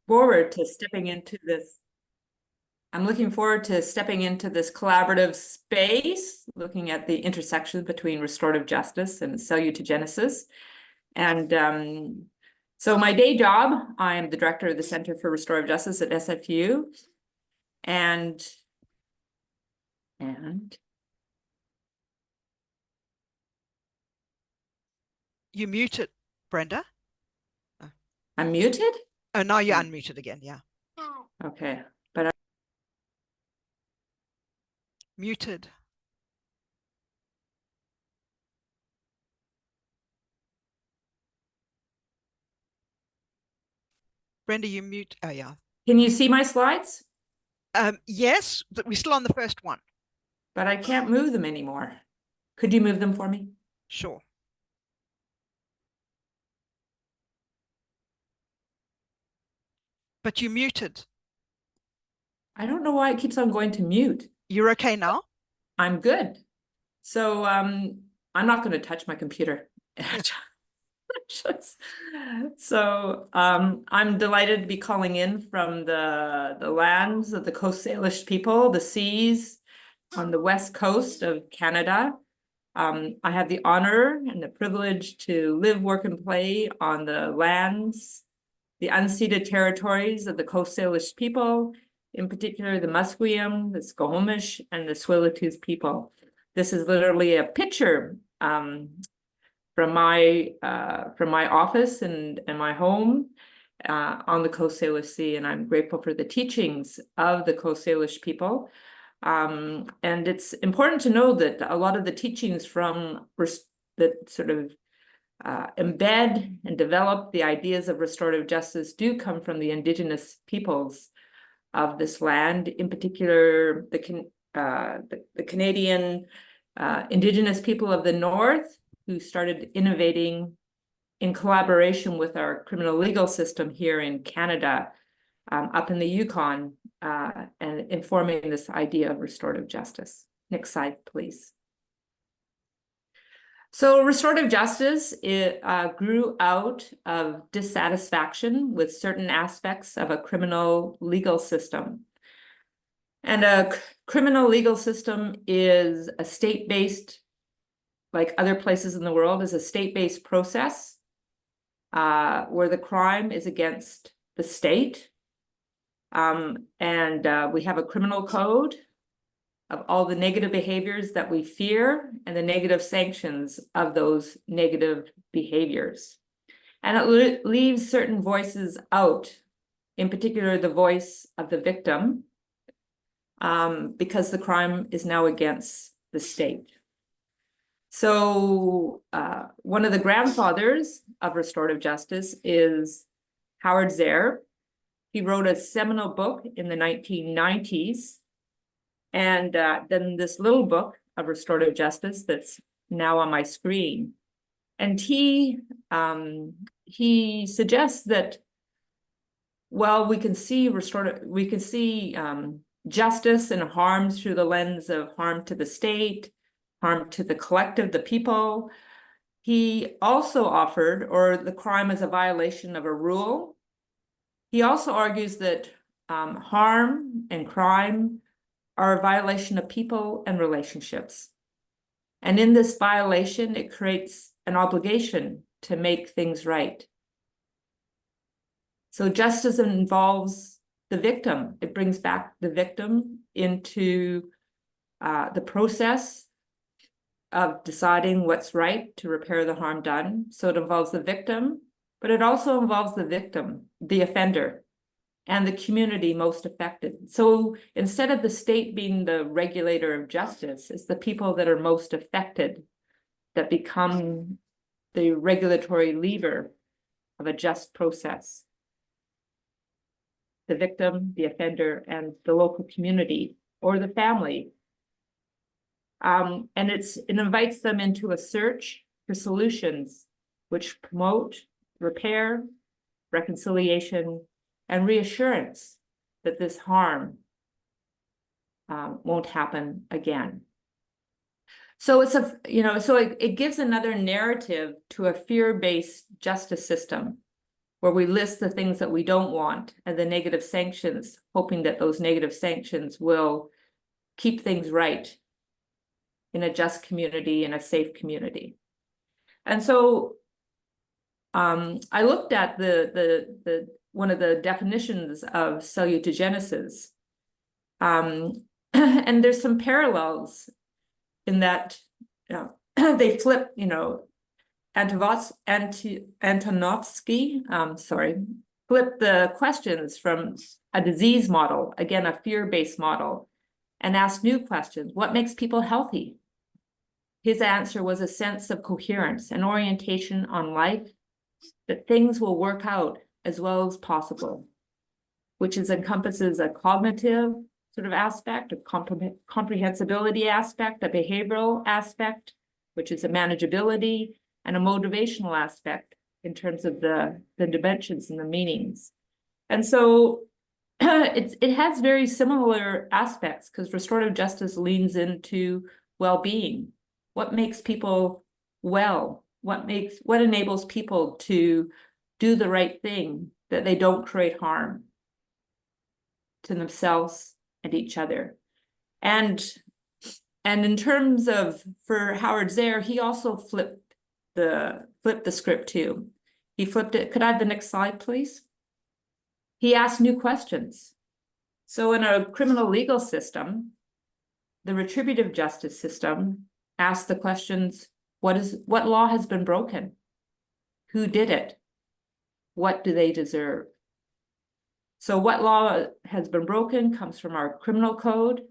forward to stepping into this. I'm looking forward to stepping into this collaborative space, looking at the intersection between restorative justice and salutogenesis. And so my day job, I am the director of the Center for Restorative Justice at SFU. And You muted, Brenda. I'm muted? Oh, now you're unmuted again, yeah. Okay, but Muted. Brenda, you mute. Oh, yeah. Can you see my slides? Yes, but we're still on the first one. But I can't move them anymore. Could you move them for me? Sure. But you muted. I don't know why it keeps on going to mute. You're okay now? I'm good. So I'm not going to touch my computer. So I'm delighted to be calling in from the lands of the Coast Salish people, the seas on the west coast of Canada. I have the honor and the privilege to live, work, and play on the lands, the unceded territories of the Coast Salish people, in particular the Musqueam, the Squamish, and the Tsleil-Waututh people. This is literally a picture from my office and my home on the Coast Salish Sea, and I'm grateful for the teachings of the Coast Salish people. And it's important to know that a lot of the teachings from that sort of embed and develop the ideas of restorative justice do come from the Indigenous peoples of this land, in particular the Canadian Indigenous people of the North, who started innovating in collaboration with our criminal legal system here in Canada, up in the Yukon, and informing this idea of restorative justice. Next slide, please. So restorative justice grew out of dissatisfaction with certain aspects of a criminal legal system. And a criminal legal system is a state-based, like other places in the world, is a state-based process where the crime is against the state. We have a criminal code of all the negative behaviors that we fear and the negative sanctions of those negative behaviors. And it leaves certain voices out, in particular the voice of the victim, because the crime is now against the state. So one of the grandfathers of restorative justice is Howard Zehr. He wrote a seminal book in the 1990s. And then this little book of restorative justice that's now on my screen. And he suggests that, well, we can see justice and harm through the lens of harm to the state, harm to the collective, the people. He also offered, or the crime is a violation of a rule. He also argues that harm and crime are a violation of people and relationships. And in this violation, it creates an obligation to make things right. So justice involves the victim. It brings back the victim into the process of deciding what's right to repair the harm done. So it involves the victim, but it also involves the victim, the offender, and the community most affected. So instead of the state being the regulator of justice, it's the people that are most affected that become the regulatory lever of a just process. The victim, the offender, and the local community or the family. And it invites them into a search for solutions which promote repair, reconciliation, and reassurance that this harm won't happen again. So it's it gives another narrative to a fear-based justice system where we list the things that we don't want and the negative sanctions, hoping that those negative sanctions will keep things right in a just community, in a safe community. And so I looked at the one of the definitions of salutogenesis, and there's some parallels in that, they flip, Antonovsky, flipped the questions from a disease model, again, a fear-based model, and asked new questions. What makes people healthy? His answer was a sense of coherence and orientation on life, that things will work out as well as possible, which encompasses a cognitive sort of aspect, a comprehensibility aspect, a behavioral aspect, which is a manageability, and a motivational aspect in terms of the dimensions and the meanings. And so it has very similar aspects, because restorative justice leans into well-being. What makes people well? What enables people to do the right thing, that they don't create harm to themselves and each other. And in terms of, for Howard Zehr, he also flipped the script too. He flipped it. Could I have the next slide, please? He asked new questions. So in a criminal legal system, the retributive justice system asks the questions, what law has been broken? Who did it? What do they deserve? So what law has been broken comes from our criminal code.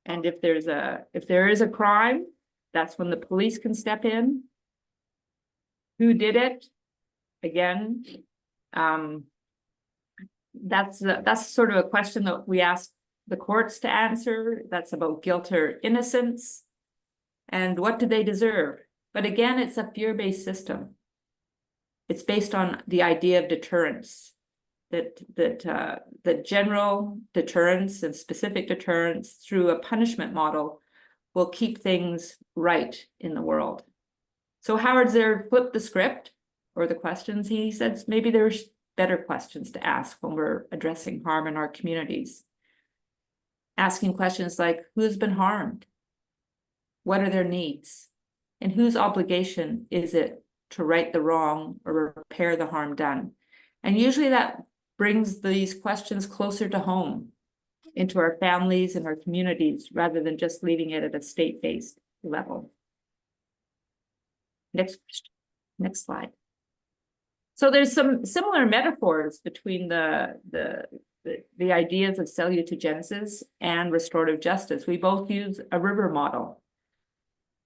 And if there is a crime, that's when the police can step in. Who did it? Again, that's sort of a question that we ask the courts to answer. That's about guilt or innocence. And what do they deserve? But again, it's a fear-based system. It's based on the idea of deterrence, that general deterrence and specific deterrence through a punishment model will keep things right in the world. So Howard Zehr flipped the script, or the questions. He said maybe there's better questions to ask when we're addressing harm in our communities. Asking questions like, who's been harmed? What are their needs? And whose obligation is it to right the wrong or repair the harm done? And usually that brings these questions closer to home, into our families and our communities, rather than just leaving it at a state-based level. Next slide. So there's some similar metaphors between the ideas of salutogenesis and restorative justice. We both use a river model.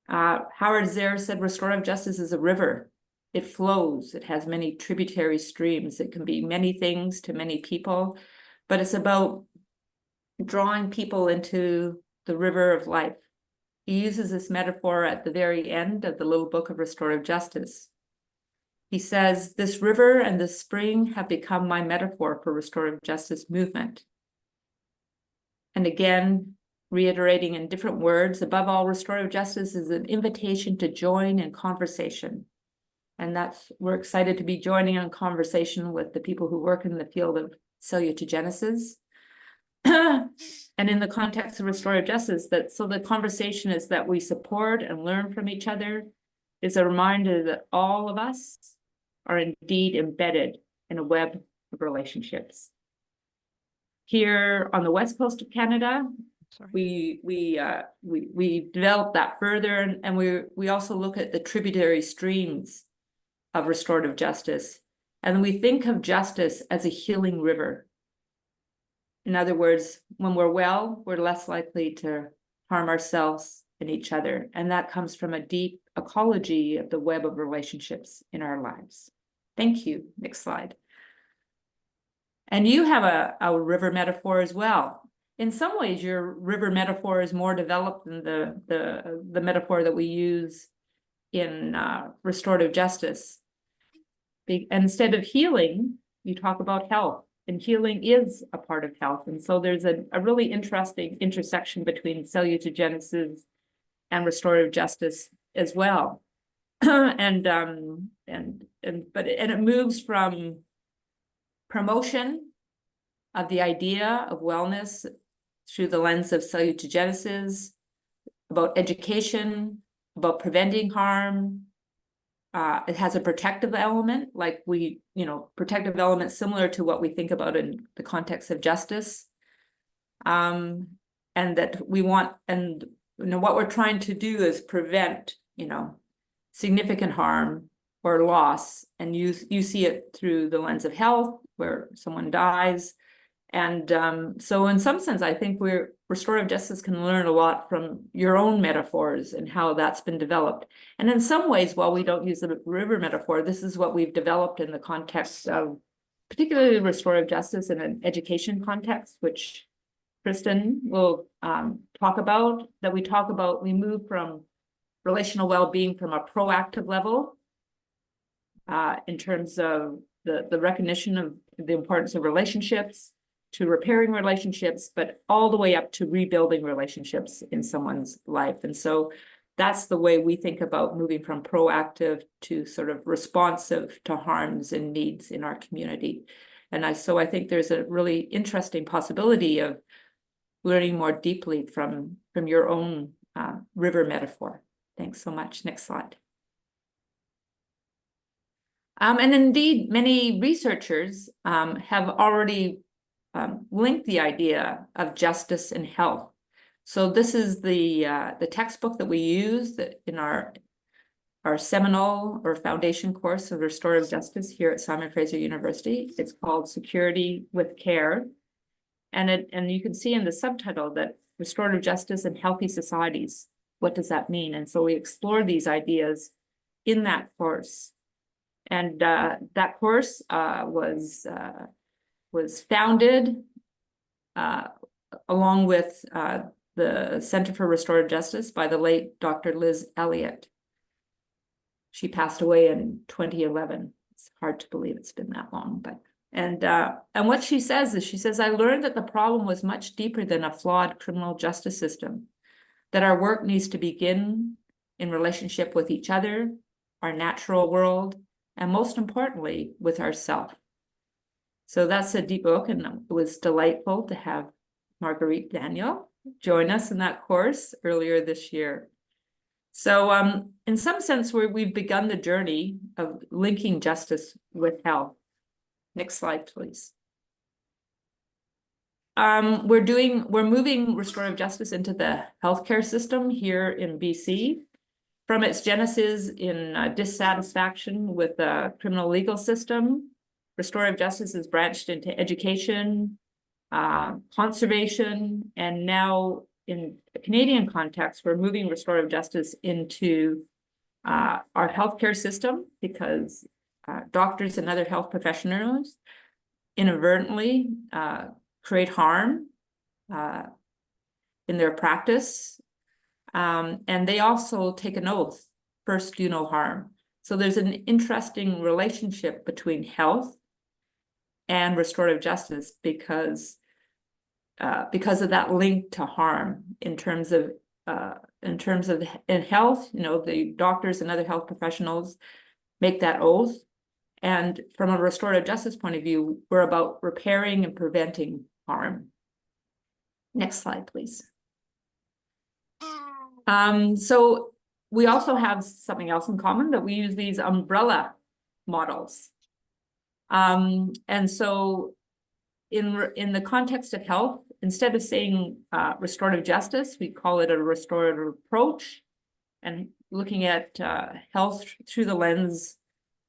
Howard Zehr said restorative justice is a river. It flows. It has many tributary streams. It can be many things to many people, but it's about drawing people into the river of life. He uses this metaphor at the very end of the little book of restorative justice. He says, this river and this spring have become my metaphor for restorative justice movement. And again, reiterating in different words, above all, restorative justice is an invitation to join in conversation. And we're excited to be joining in conversation with the people who work in the field of salutogenesis. And in the context of restorative justice, so the conversation is that we support and learn from each other, is a reminder that all of us are indeed embedded in a web of relationships. Here on the west coast of Canada, we developed that further, and we also look at the tributary streams of restorative justice, and we think of justice as a healing river. In other words, when we're well, we're less likely to harm ourselves and each other, and that comes from a deep ecology of the web of relationships in our lives. Thank you. Next slide. And you have a river metaphor as well. In some ways, your river metaphor is more developed than the metaphor that we use in restorative justice. Instead of healing, you talk about health, and healing is a part of health. And so there's a really interesting intersection between salutogenesis and restorative justice as well. and it moves from promotion of the idea of wellness through the lens of salutogenesis, about education, about preventing harm. It has a protective element, like protective element similar to what we think about in the context of justice. And that we want, and what we're trying to do is prevent, significant harm or loss. And you see it through the lens of health, where someone dies. And so in some sense, I think restorative justice can learn a lot from your own metaphors and how that's been developed. And in some ways, while we don't use the river metaphor, this is what we've developed in the context of particularly restorative justice in an education context, which Kristin will talk about, we move from relational well-being from a proactive level in terms of the recognition of the importance of relationships, to repairing relationships, but all the way up to rebuilding relationships in someone's life. And so that's the way we think about moving from proactive to sort of responsive to harms and needs in our community. And so I think there's a really interesting possibility of learning more deeply from your own river metaphor. Thanks so much. Next slide. And indeed, many researchers have already linked the idea of justice and health. So this is the textbook that we use in our seminal or foundation course of restorative justice here at Simon Fraser University. It's called Security with Care. And you can see in the subtitle that restorative justice and healthy societies, what does that mean? And so we explore these ideas in that course. And that course was founded along with the Center for Restorative Justice by the late Dr. Liz Elliott. She passed away in 2011. It's hard to believe it's been that long, but and what she says is, I learned that the problem was much deeper than a flawed criminal justice system, that our work needs to begin in relationship with each other, our natural world, and most importantly, with ourselves. So that's a deep book, and it was delightful to have Marguerite Daniel join us in that course earlier this year. So in some sense, we've begun the journey of linking justice with health. Next slide, please. We're moving restorative justice into the healthcare system here in BC. From its genesis in dissatisfaction with the criminal legal system, restorative justice is branched into education, conservation, and now in the Canadian context, we're moving restorative justice into our healthcare system because doctors and other health professionals inadvertently create harm in their practice. And they also take an oath, first do no harm. So there's an interesting relationship between health and restorative justice because of that link to harm in terms of in health, the doctors and other health professionals make that oath. And from a restorative justice point of view, we're about repairing and preventing harm. Next slide, please. So we also have something else in common, that we use these umbrella models. And so in the context of health, instead of saying restorative justice, we call it a restorative approach, and looking at health through the lens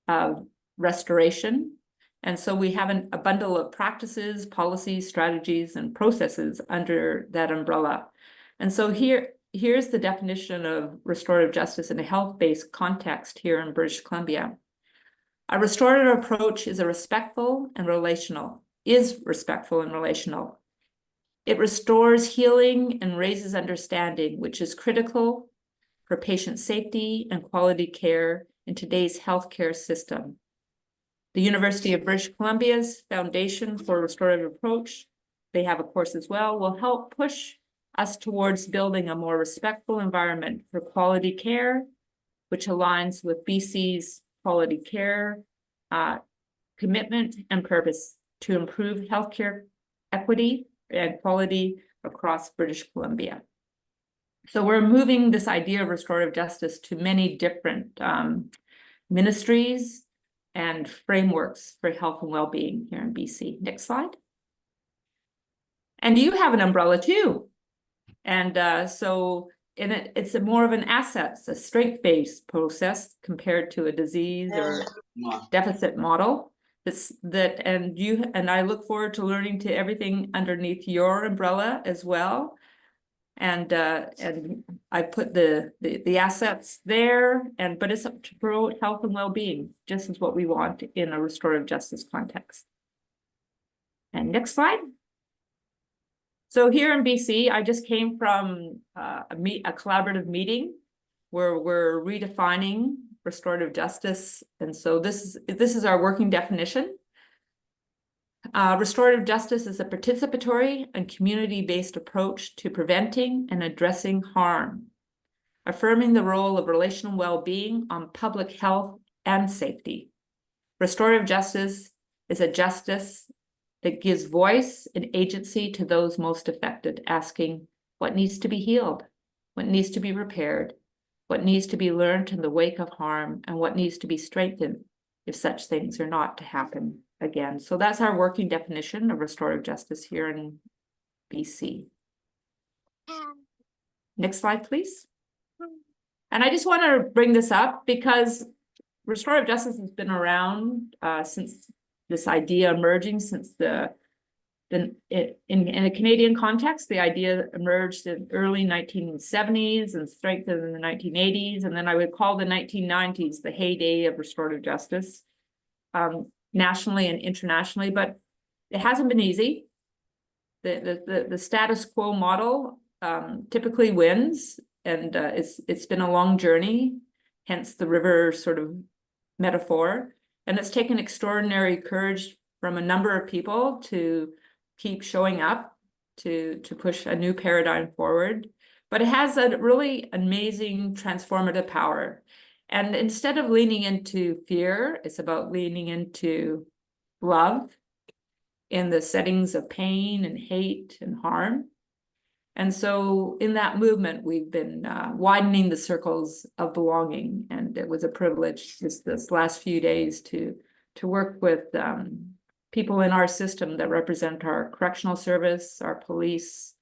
of restoration. And so we have a bundle of practices, policies, strategies, and processes under that umbrella. And so here's the definition of restorative justice in a health-based context here in British Columbia. A restorative approach is respectful and relational. It restores healing and raises understanding, which is critical for patient safety and quality care in today's healthcare system. The University of British Columbia's Foundation for Restorative Approach, they have a course as well, will help push us towards building a more respectful environment for quality care which aligns with BC's quality care commitment and purpose to improve healthcare equity and quality across British Columbia. So we're moving this idea of restorative justice to many different ministries and frameworks for health and well-being here in BC. Next slide. And you have an umbrella too. And so it's more of an asset, it's a strength-based process compared to a disease or deficit model. And I look forward to learning to everything underneath your umbrella as well. And I put the assets there, but it's up to promote health and well-being, just as what we want in a restorative justice context. And next slide. So here in BC, I just came from a collaborative meeting where we're redefining restorative justice. And so this is our working definition. Restorative justice is a participatory and community-based approach to preventing and addressing harm, affirming the role of relational well-being on public health and safety. Restorative justice is a justice that gives voice and agency to those most affected, asking what needs to be healed, what needs to be repaired, what needs to be learned in the wake of harm, and what needs to be strengthened if such things are not to happen again. So that's our working definition of restorative justice here in BC. Next slide, please. And I just want to bring this up because restorative justice has been around since this idea emerging, since in a Canadian context, the idea emerged in early 1970s and strengthened in the 1980s. And then I would call the 1990s the heyday of restorative justice, nationally and internationally, but it hasn't been easy. The status quo model typically wins, and it's been a long journey, hence the river sort of metaphor. And it's taken extraordinary courage from a number of people to keep showing up to push a new paradigm forward. But it has a really amazing transformative power. And instead of leaning into fear, it's about leaning into love in the settings of pain and hate and harm. And so in that movement, we've been widening the circles of belonging. And it was a privilege just this last few days to work with people in our system that represent our correctional service, our police,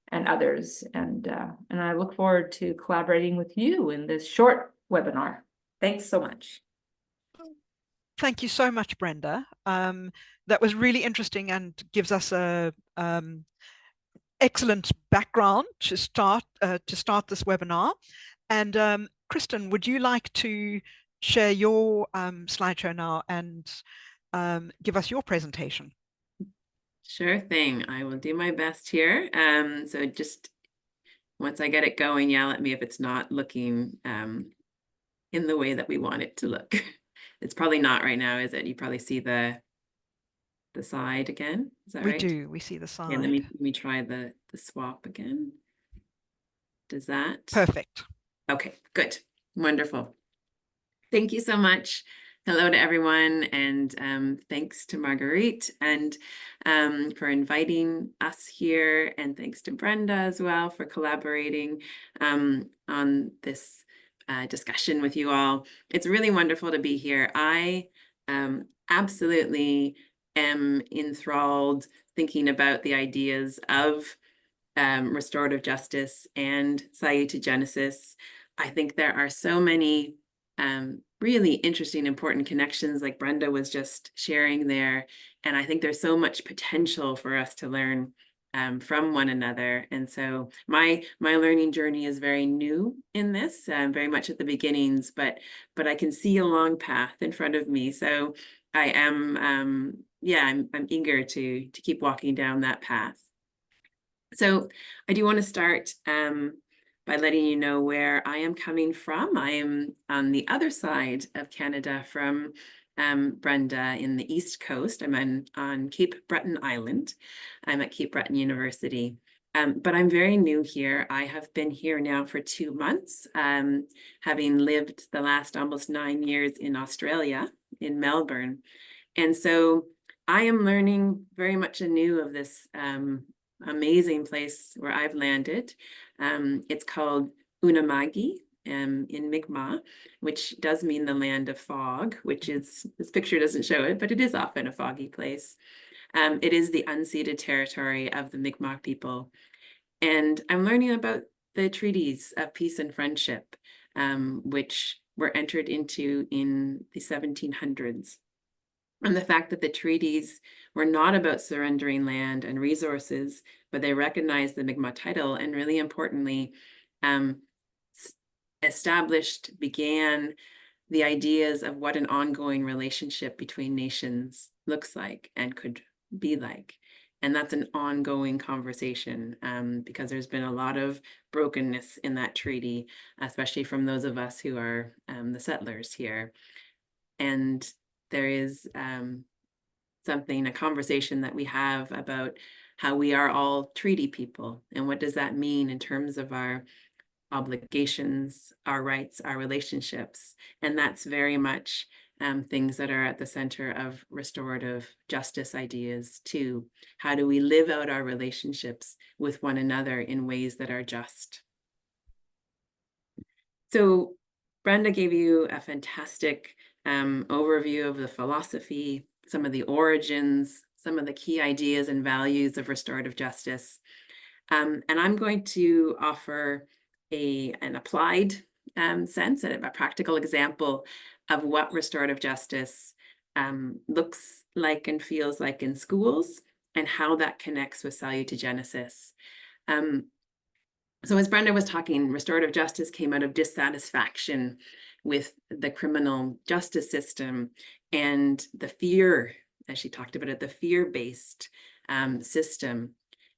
and others. And I look forward to collaborating with you in this short webinar. Thanks so much. Thank you so much, Brenda. That was really interesting and gives us a excellent background to start this webinar. And Kristin, would you like to share your slideshow now and give us your presentation? Sure thing. I will do my best here. So just once I get it going, yell at me if it's not looking in the way that we want it to look. It's probably not right now, is it? You probably see the side again. Is that right? We do. We see the side. Yeah, let me try the swap again. Does that? Perfect. Okay, good. Wonderful. Thank you so much. Hello to everyone, and thanks to Marguerite and for inviting us here, and thanks to Brenda as well for collaborating on this discussion with you all. It's really wonderful to be here. I absolutely am enthralled thinking about the ideas of restorative justice and salutogenesis. I think there are so many really interesting, important connections like Brenda was just sharing there. And I think there's so much potential for us to learn from one another. And so my learning journey is very new in this, very much at the beginnings, but I can see a long path in front of me. So I am, I'm eager to keep walking down that path. So I do want to start by letting you know where I am coming from. I am on the other side of Canada from Brenda in the East Coast. I'm on Cape Breton Island. I'm at Cape Breton University. But I'm very new here. I have been here now for 2 months, having lived the last almost 9 years in Australia, in Melbourne. And so I am learning very much anew of this amazing place where I've landed. It's called Unama'ki in Mi'kmaq, which does mean the land of fog, which is, this picture doesn't show it, but it is often a foggy place. It is the unceded territory of the Mi'kmaq people. And I'm learning about the treaties of peace and friendship, which were entered into in the 1700s. And the fact that the treaties were not about surrendering land and resources, but they recognized the Mi'kmaq title, and really importantly, began the ideas of what an ongoing relationship between nations looks like and could be like. And that's an ongoing conversation, because there's been a lot of brokenness in that treaty, especially from those of us who are the settlers here. And there is a conversation that we have about how we are all treaty people, and what does that mean in terms of our obligations, our rights, our relationships. And that's very much things that are at the center of restorative justice ideas too. How do we live out our relationships with one another in ways that are just? So Brenda gave you a fantastic overview of the philosophy, some of the origins, some of the key ideas and values of restorative justice. And I'm going to offer an applied sense, a practical example of what restorative justice looks like and feels like in schools, and how that connects with salutogenesis. So as Brenda was talking, restorative justice came out of dissatisfaction with the criminal justice system and the fear, as she talked about it, the fear-based system.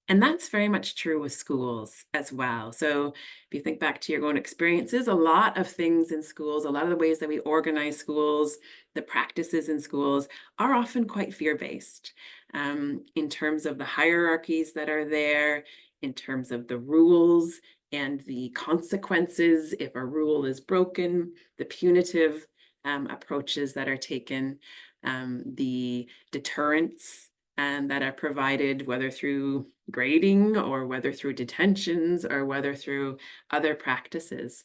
And that's very much true with schools as well. So if you think back to your own experiences, a lot of things in schools, a lot of the ways that we organize schools, the practices in schools are often quite fear-based in terms of the hierarchies that are there, in terms of the rules and the consequences if a rule is broken, the punitive approaches that are taken, the deterrents that are provided, whether through grading or whether through detentions or whether through other practices.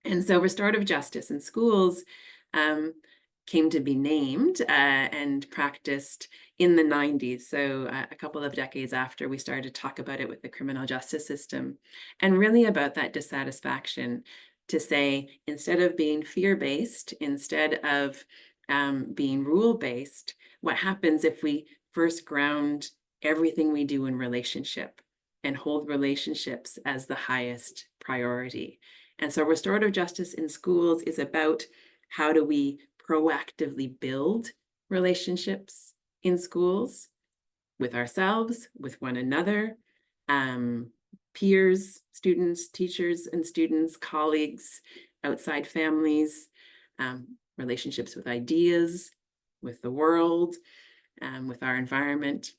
And so restorative justice in schools came to be named and practiced in the 90s. So a couple of decades after we started to talk about it with the criminal justice system, and really about that dissatisfaction to say, instead of being fear-based, instead of being rule-based, what happens if we first ground everything we do in relationship and hold relationships as the highest priority? And so restorative justice in schools is about how do we proactively build relationships in schools with ourselves, with one another, peers, students, teachers and students, colleagues, outside families, relationships with ideas, with the world, with our environment.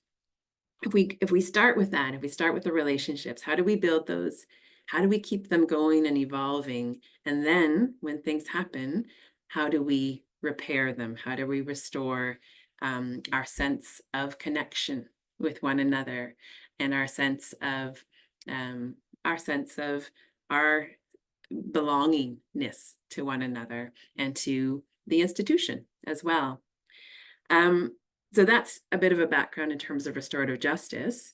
If we start with that, if we start with the relationships, how do we build those? How do we keep them going and evolving? And then when things happen, how do we repair them? How do we restore our sense of connection with one another, and our sense of our belongingness to one another and to the institution as well? So that's a bit of a background in terms of restorative justice.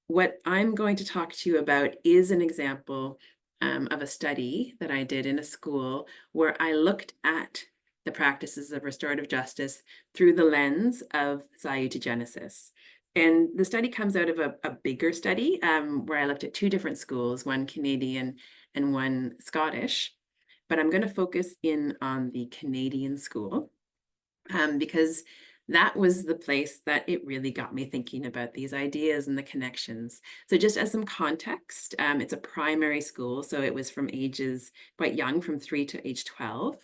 What I'm going to talk to you about is an example of a study that I did in a school where I looked at the practices of restorative justice through the lens of salutogenesis. And the study comes out of a bigger study where I looked at 2 different schools, one Canadian and one Scottish. But I'm going to focus in on the Canadian school because that was the place that it really got me thinking about these ideas and the connections. So just as some context, it's a primary school, so it was from ages quite young, from 3 to age 12.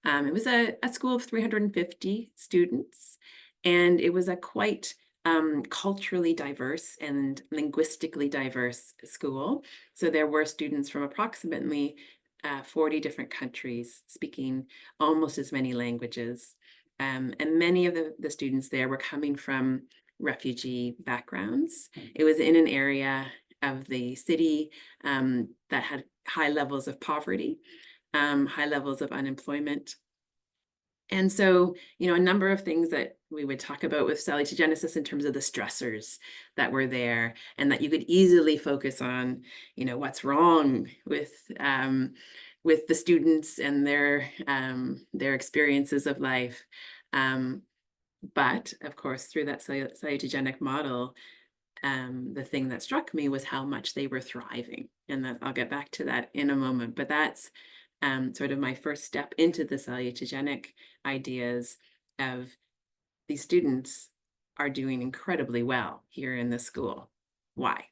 It was a school of 350 students, and it was a quite culturally diverse and linguistically diverse school. So there were students from approximately 40 different countries speaking almost as many languages. And many of the students there were coming from refugee backgrounds. It was in an area of the city that had high levels of poverty, high levels of unemployment. And so, you know, a number of things that we would talk about with salutogenesis in terms of the stressors that were there, and that you could easily focus on, you know, what's wrong with the students and their experiences of life. But of course, through that salutogenic model, the thing that struck me was how much they were thriving, and that I'll get back to that in a moment. But that's sort of my first step into the salutogenic ideas of these students are doing incredibly well here in the school. Why?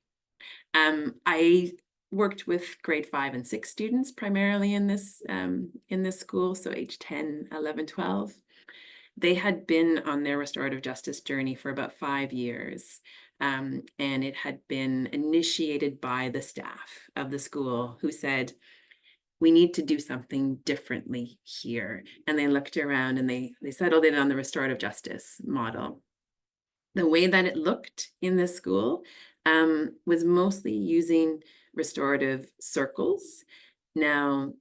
I worked with grade 5 and 6 students primarily in this school, so age 10, 11, 12. They had been on their restorative justice journey for about 5 years. And it had been initiated by the staff of the school, who said, we need to do something differently here. And they looked around and they settled in on the restorative justice model. The way that it looked in this school was mostly using restorative circles. Now,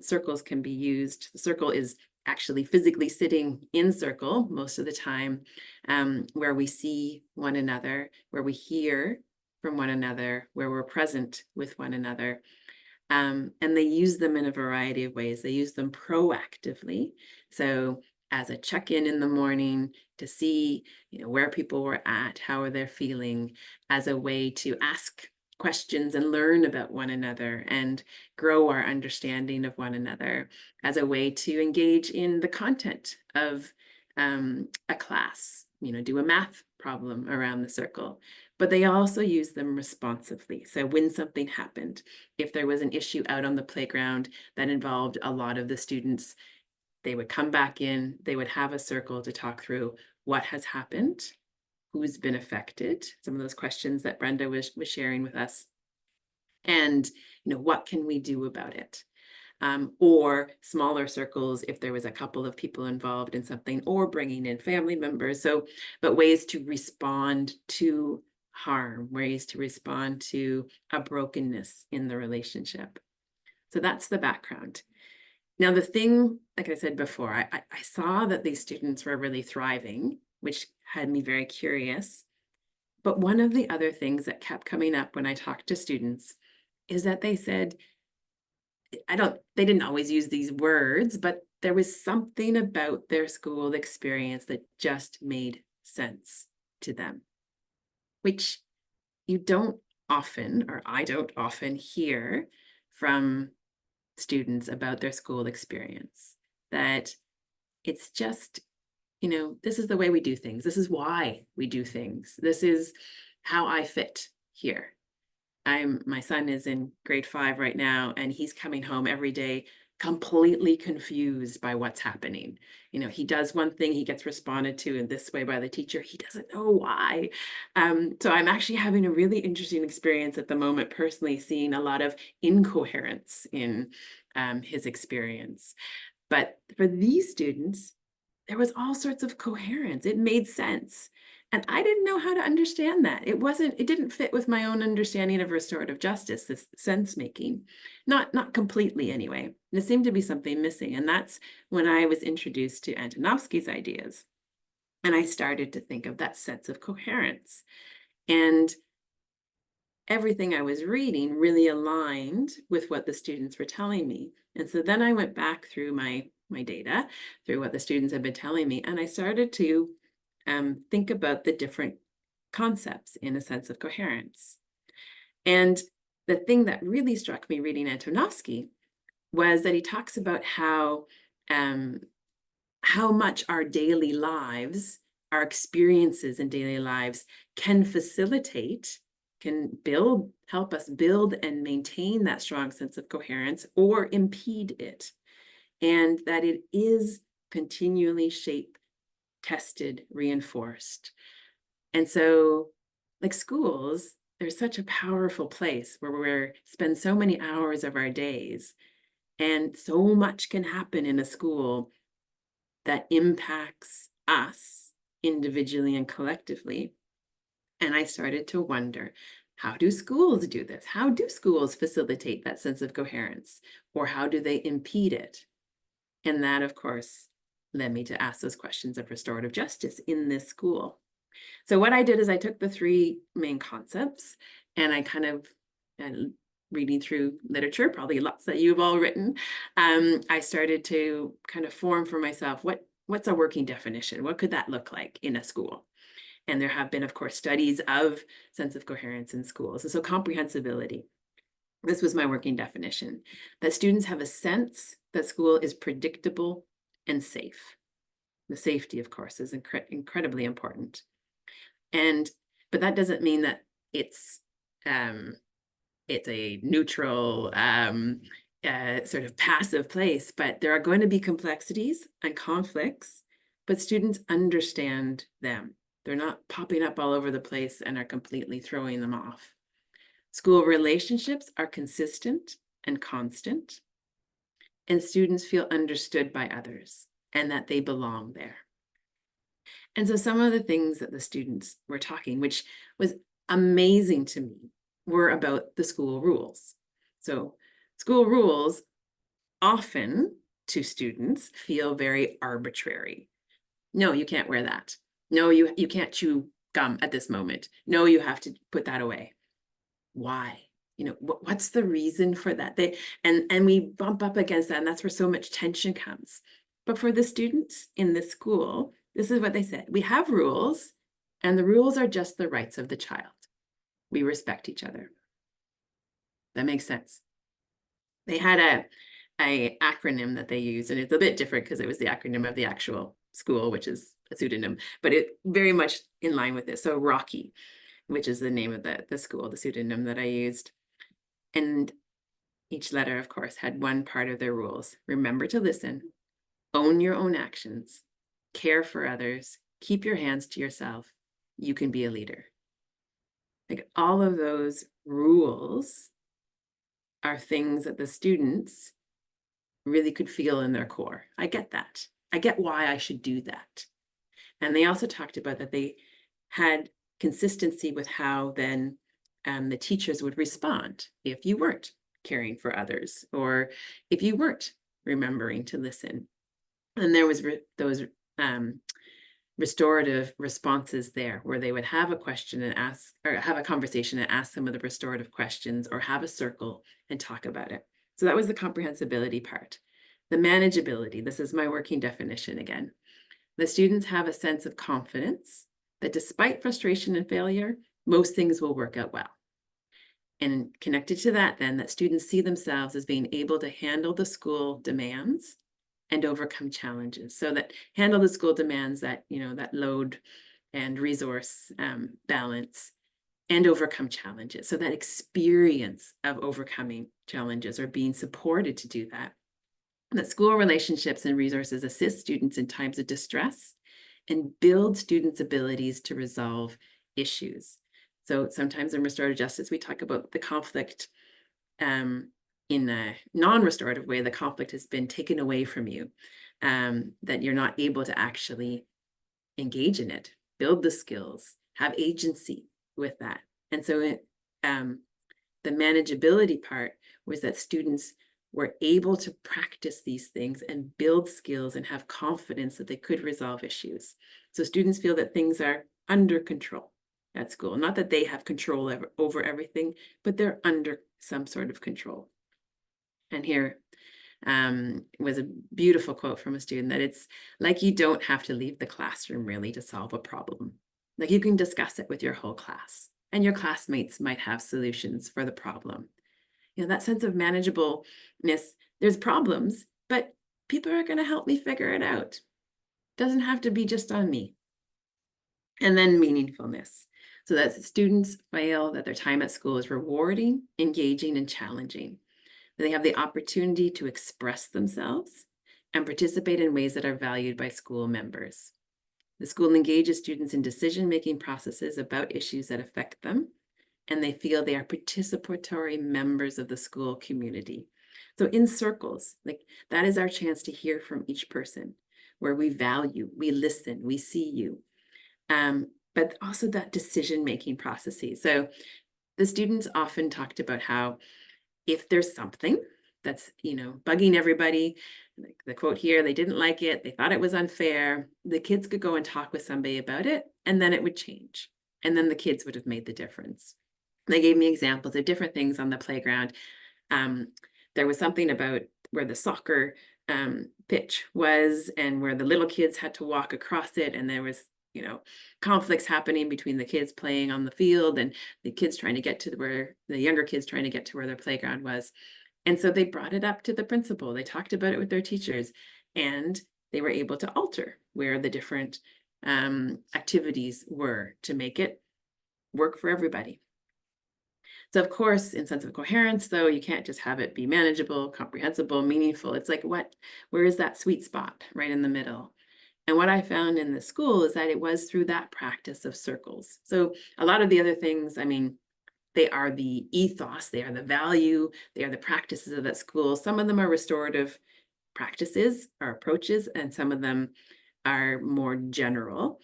circles can be used. The circle is actually physically sitting in circle most of the time, where we see one another, where we hear from one another, where we're present with one another. And they use them in a variety of ways. They use them proactively. So as a check-in in the morning to see, you know, where people were at, how are they feeling, as a way to ask questions and learn about one another and grow our understanding of one another, as a way to engage in the content of a class, you know, do a math problem around the circle. But they also use them responsively. So when something happened, if there was an issue out on the playground that involved a lot of the students, they would come back in, they would have a circle to talk through what has happened, who's been affected, some of those questions that Brenda was sharing with us, and, you know, what can we do about it? Or smaller circles if there was a couple of people involved in something, or bringing in family members. So, but ways to respond to harm, ways to respond to a brokenness in the relationship. So that's the background. Now, the thing, like I said before, I saw that these students were really thriving, which had me very curious. But one of the other things that kept coming up when I talked to students is that they said, they didn't always use these words, but there was something about their school experience that just made sense to them, which you don't often, or I don't often hear from students about their school experience, that it's just, you know, this is the way we do things. This is why we do things. This is how I fit here. My son is in grade 5 right now, and he's coming home every day completely confused by what's happening. You know, he does one thing, he gets responded to in this way by the teacher. He doesn't know why. So I'm actually having a really interesting experience at the moment, personally, seeing a lot of incoherence in his experience. But for these students, there was all sorts of coherence. It made sense. And I didn't know how to understand that. It didn't fit with my own understanding of restorative justice, this sense making, not completely anyway. There seemed to be something missing. And that's when I was introduced to Antonovsky's ideas. And I started to think of that sense of coherence. And everything I was reading really aligned with what the students were telling me. And so then I went back through my data, through what the students had been telling me, and I started to think about the different concepts in a sense of coherence. And the thing that really struck me reading Antonovsky was that he talks about how much our daily lives, our experiences in daily lives can facilitate, can help us build and maintain that strong sense of coherence, or impede it. And that it is continually shaped, tested, reinforced And so, like schools, there's such a powerful place where we spend so many hours of our days, and so much can happen in a school that impacts us individually and collectively. And I started to wonder, how do schools do this? How do schools facilitate that sense of coherence? Or how do they impede it? And that, of course, led me to ask those questions of restorative justice in this school. So what I did is I took the three main concepts, and I kind of, reading through literature, probably lots that you've all written, I started to kind of form for myself, what's a working definition? What could that look like in a school? And there have been, of course, studies of sense of coherence in schools. And so comprehensibility, this was my working definition, that students have a sense that school is predictable and safe. The safety, of course, is incredibly important. But that doesn't mean that it's a neutral, sort of passive place, but there are going to be complexities and conflicts, but students understand them. They're not popping up all over the place and are completely throwing them off. School relationships are consistent and constant, and students feel understood by others and that they belong there. And so some of the things that the students were talking, which was amazing to me, were about the school rules. So school rules often to students feel very arbitrary. No, you can't wear that. No, you can't chew gum at this moment. No, you have to put that away. Why? You know, what's the reason for that? And we bump up against that, and that's where so much tension comes. But for the students in this school, this is what they said. We have rules, and the rules are just the rights of the child. We respect each other. That makes sense. They had a acronym that they used, and it's a bit different because it was the acronym of the actual school, which is a pseudonym, but it very much in line with it. So Rocky, which is the name of the school, the pseudonym that I used. And each letter, of course, had one part of their rules. Remember to listen, own your own actions, care for others, keep your hands to yourself. You can be a leader. Like all of those rules are things that the students really could feel in their core. I get that. I get why I should do that. And they also talked about that they had consistency with how then the teachers would respond if you weren't caring for others or if you weren't remembering to listen. And there was those restorative responses there where they would have a question and ask, or have a conversation and ask some of the restorative questions, or have a circle and talk about it. So that was the comprehensibility part. The manageability, this is my working definition again. The students have a sense of confidence that despite frustration and failure, most things will work out well. And connected to that then, that students see themselves as being able to handle the school demands and overcome challenges. So that handle the school demands, that, you know, that load and resource balance, and overcome challenges. So that experience of overcoming challenges or being supported to do that. That school relationships and resources assist students in times of distress and build students' abilities to resolve issues. So sometimes in restorative justice, we talk about the conflict in a non-restorative way. The conflict has been taken away from you, that you're not able to actually engage in it, build the skills, have agency with that. And so the manageability part was that students were able to practice these things and build skills and have confidence that they could resolve issues. So students feel that things are under control at school. Not that they have control over everything, but they're under some sort of control. And here was a beautiful quote from a student, that it's like you don't have to leave the classroom really to solve a problem. Like you can discuss it with your whole class, and your classmates might have solutions for the problem. You know, that sense of manageableness, there's problems, but people are going to help me figure it out. Doesn't have to be just on me. And then meaningfulness. So that students feel that their time at school is rewarding, engaging, and challenging. That they have the opportunity to express themselves and participate in ways that are valued by school members. The school engages students in decision-making processes about issues that affect them, and they feel they are participatory members of the school community. So in circles, like that is our chance to hear from each person, where we value, we listen, we see you. But also that decision-making processes. So the students often talked about how if there's something that's, bugging everybody, like the quote here, they didn't like it, they thought it was unfair, the kids could go and talk with somebody about it, and then it would change. And then the kids would have made the difference. They gave me examples of different things on the playground. There was something about where the soccer pitch was and where the little kids had to walk across it, and there was conflicts happening between the kids playing on the field and the kids trying to get to where the younger kids trying to get to where their playground was. And so they brought it up to the principal. They talked about it with their teachers, and they were able to alter where the different activities were to make it work for everybody. So of course, in sense of coherence, though, you can't just have it be manageable, comprehensible, meaningful. It's like, where is that sweet spot right in the middle? And what I found in the school is that it was through that practice of circles. So a lot of the other things, they are the ethos, they are the value, they are the practices of that school. Some of them are restorative practices or approaches, and some of them are more general.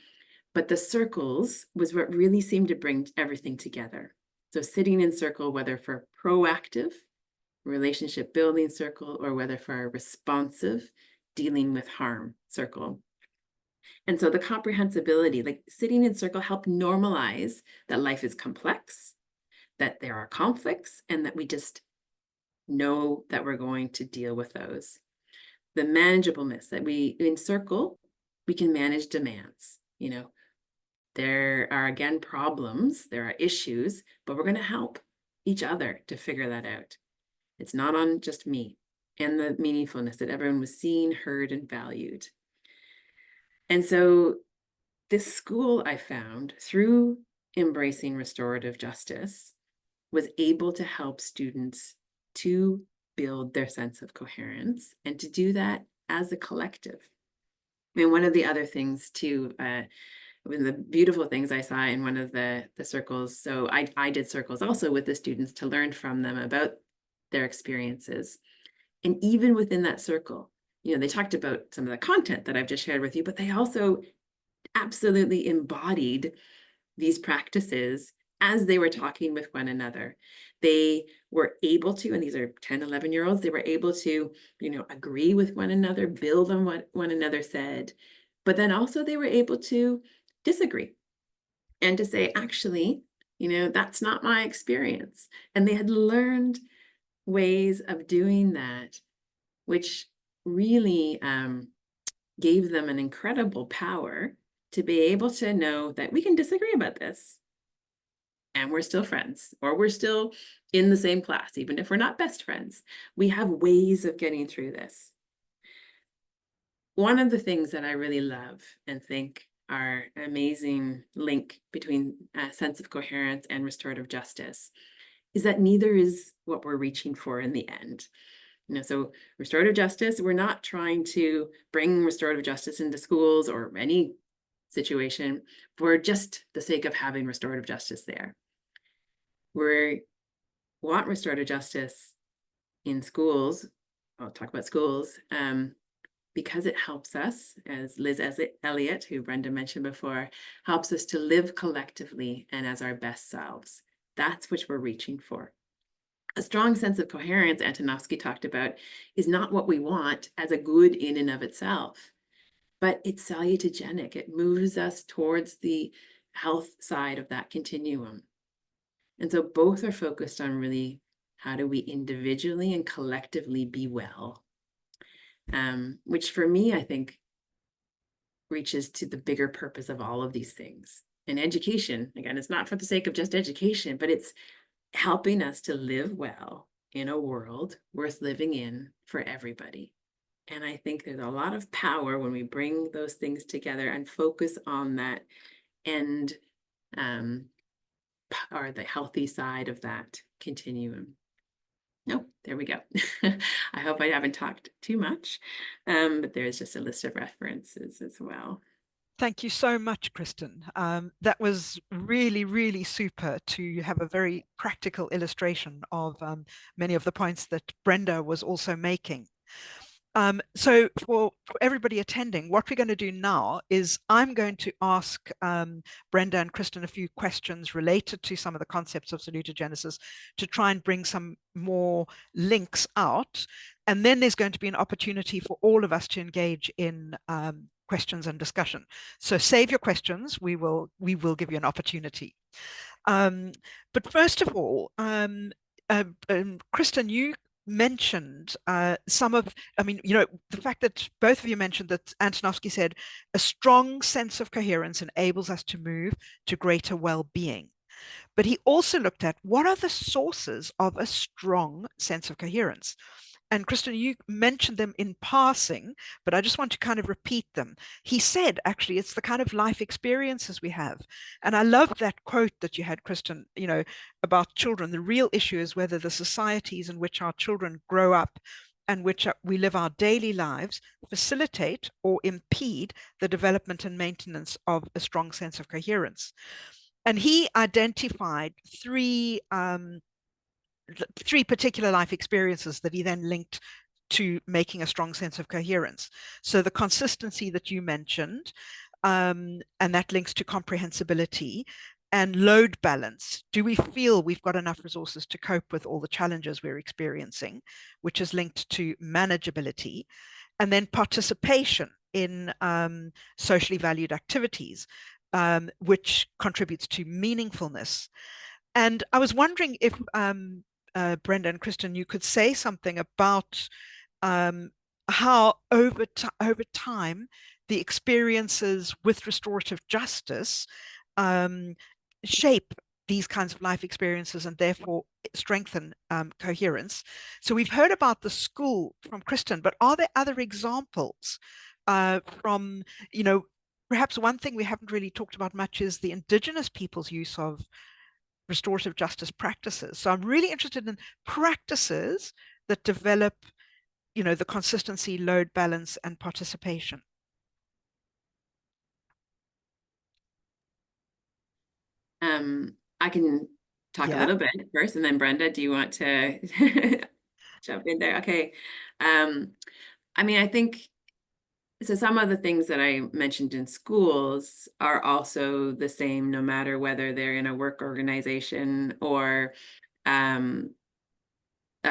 But the circles was what really seemed to bring everything together. So sitting in circle, whether for proactive relationship building circle or whether for a responsive dealing with harm circle. And so the comprehensibility, like sitting in circle, helped normalize that life is complex, that there are conflicts, and that we just know that we're going to deal with those. The manageableness that in circle, we can manage demands. There are, again, problems, there are issues, but we're going to help each other to figure that out. It's not on just me. And the meaningfulness that everyone was seen, heard, and valued. And so this school, I found, through embracing restorative justice, was able to help students to build their sense of coherence and to do that as a collective. And one of the other things too, one of the beautiful things I saw in one of the circles, so I did circles also with the students to learn from them about their experiences. And even within that circle, they talked about some of the content that I've just shared with you, but they also absolutely embodied these practices as they were talking with one another. They were able to, and these are 10, 11-year-olds, they were able to, agree with one another, build on what one another said, but then also they were able to disagree and to say, actually, that's not my experience. And they had learned ways of doing that, which really gave them an incredible power to be able to know that we can disagree about this and we're still friends, or we're still in the same class, even if we're not best friends. We have ways of getting through this. One of the things that I really love and think are an amazing link between a sense of coherence and restorative justice is that neither is what we're reaching for in the end. So restorative justice, we're not trying to bring restorative justice into schools or any situation for just the sake of having restorative justice there. We want restorative justice in schools. I'll talk about schools because it helps us, as Liz Elliott, who Brenda mentioned before, helps us to live collectively and as our best selves. That's what we're reaching for. A strong sense of coherence, Antonovsky talked about, is not what we want as a good in and of itself, but it's salutogenic. It moves us towards the health side of that continuum. And so both are focused on really how do we individually and collectively be well, which for me, I think, reaches to the bigger purpose of all of these things. And education, again, it's not for the sake of just education, but it's helping us to live well in a world worth living in for everybody. And I think there's a lot of power when we bring those things together and focus on that end, or the healthy side of that continuum. Nope, there we go. I hope I haven't talked too much, but there's just a list of references as well. Thank you so much, Kristin. That was really, really super to have a very practical illustration of many of the points that Brenda was also making. So for everybody attending, what we're going to do now is I'm going to ask Brenda and Kristin a few questions related to some of the concepts of salutogenesis to try and bring some more links out. And then there's going to be an opportunity for all of us to engage in questions and discussion. So save your questions. We will give you an opportunity. But first of all, Kristin, you mentioned some of, I mean, you know, the fact that both of you mentioned that Antonovsky said a strong sense of coherence enables us to move to greater well-being. But he also looked at what are the sources of a strong sense of coherence. And Kristin, you mentioned them in passing, but I just want to kind of repeat them. He said, actually, it's the kind of life experiences we have. And I love that quote that you had, Kristin, you know, about children. The real issue is whether the societies in which our children grow up and which we live our daily lives facilitate or impede the development and maintenance of a strong sense of coherence. And he identified three particular life experiences that he then linked to making a strong sense of coherence. So the consistency that you mentioned, and that links to comprehensibility and load balance. Do we feel we've got enough resources to cope with all the challenges we're experiencing, which is linked to manageability, and then participation in socially valued activities, which contributes to meaningfulness. And I was wondering if Brenda and Kristin, you could say something about how over time the experiences with restorative justice shape these kinds of life experiences and therefore strengthen coherence. So we've heard about the school from Kristin, but are there other examples from, you know, perhaps one thing we haven't really talked about much is the Indigenous people's use of restorative justice practices. So I'm really interested in practices that develop, you know, the consistency, load balance, and participation. I can talk a little bit first, and then Brenda, do you want to jump in there? Okay. I mean, I think so. Some of the things that I mentioned in schools are also the same, no matter whether they're in a work organization or a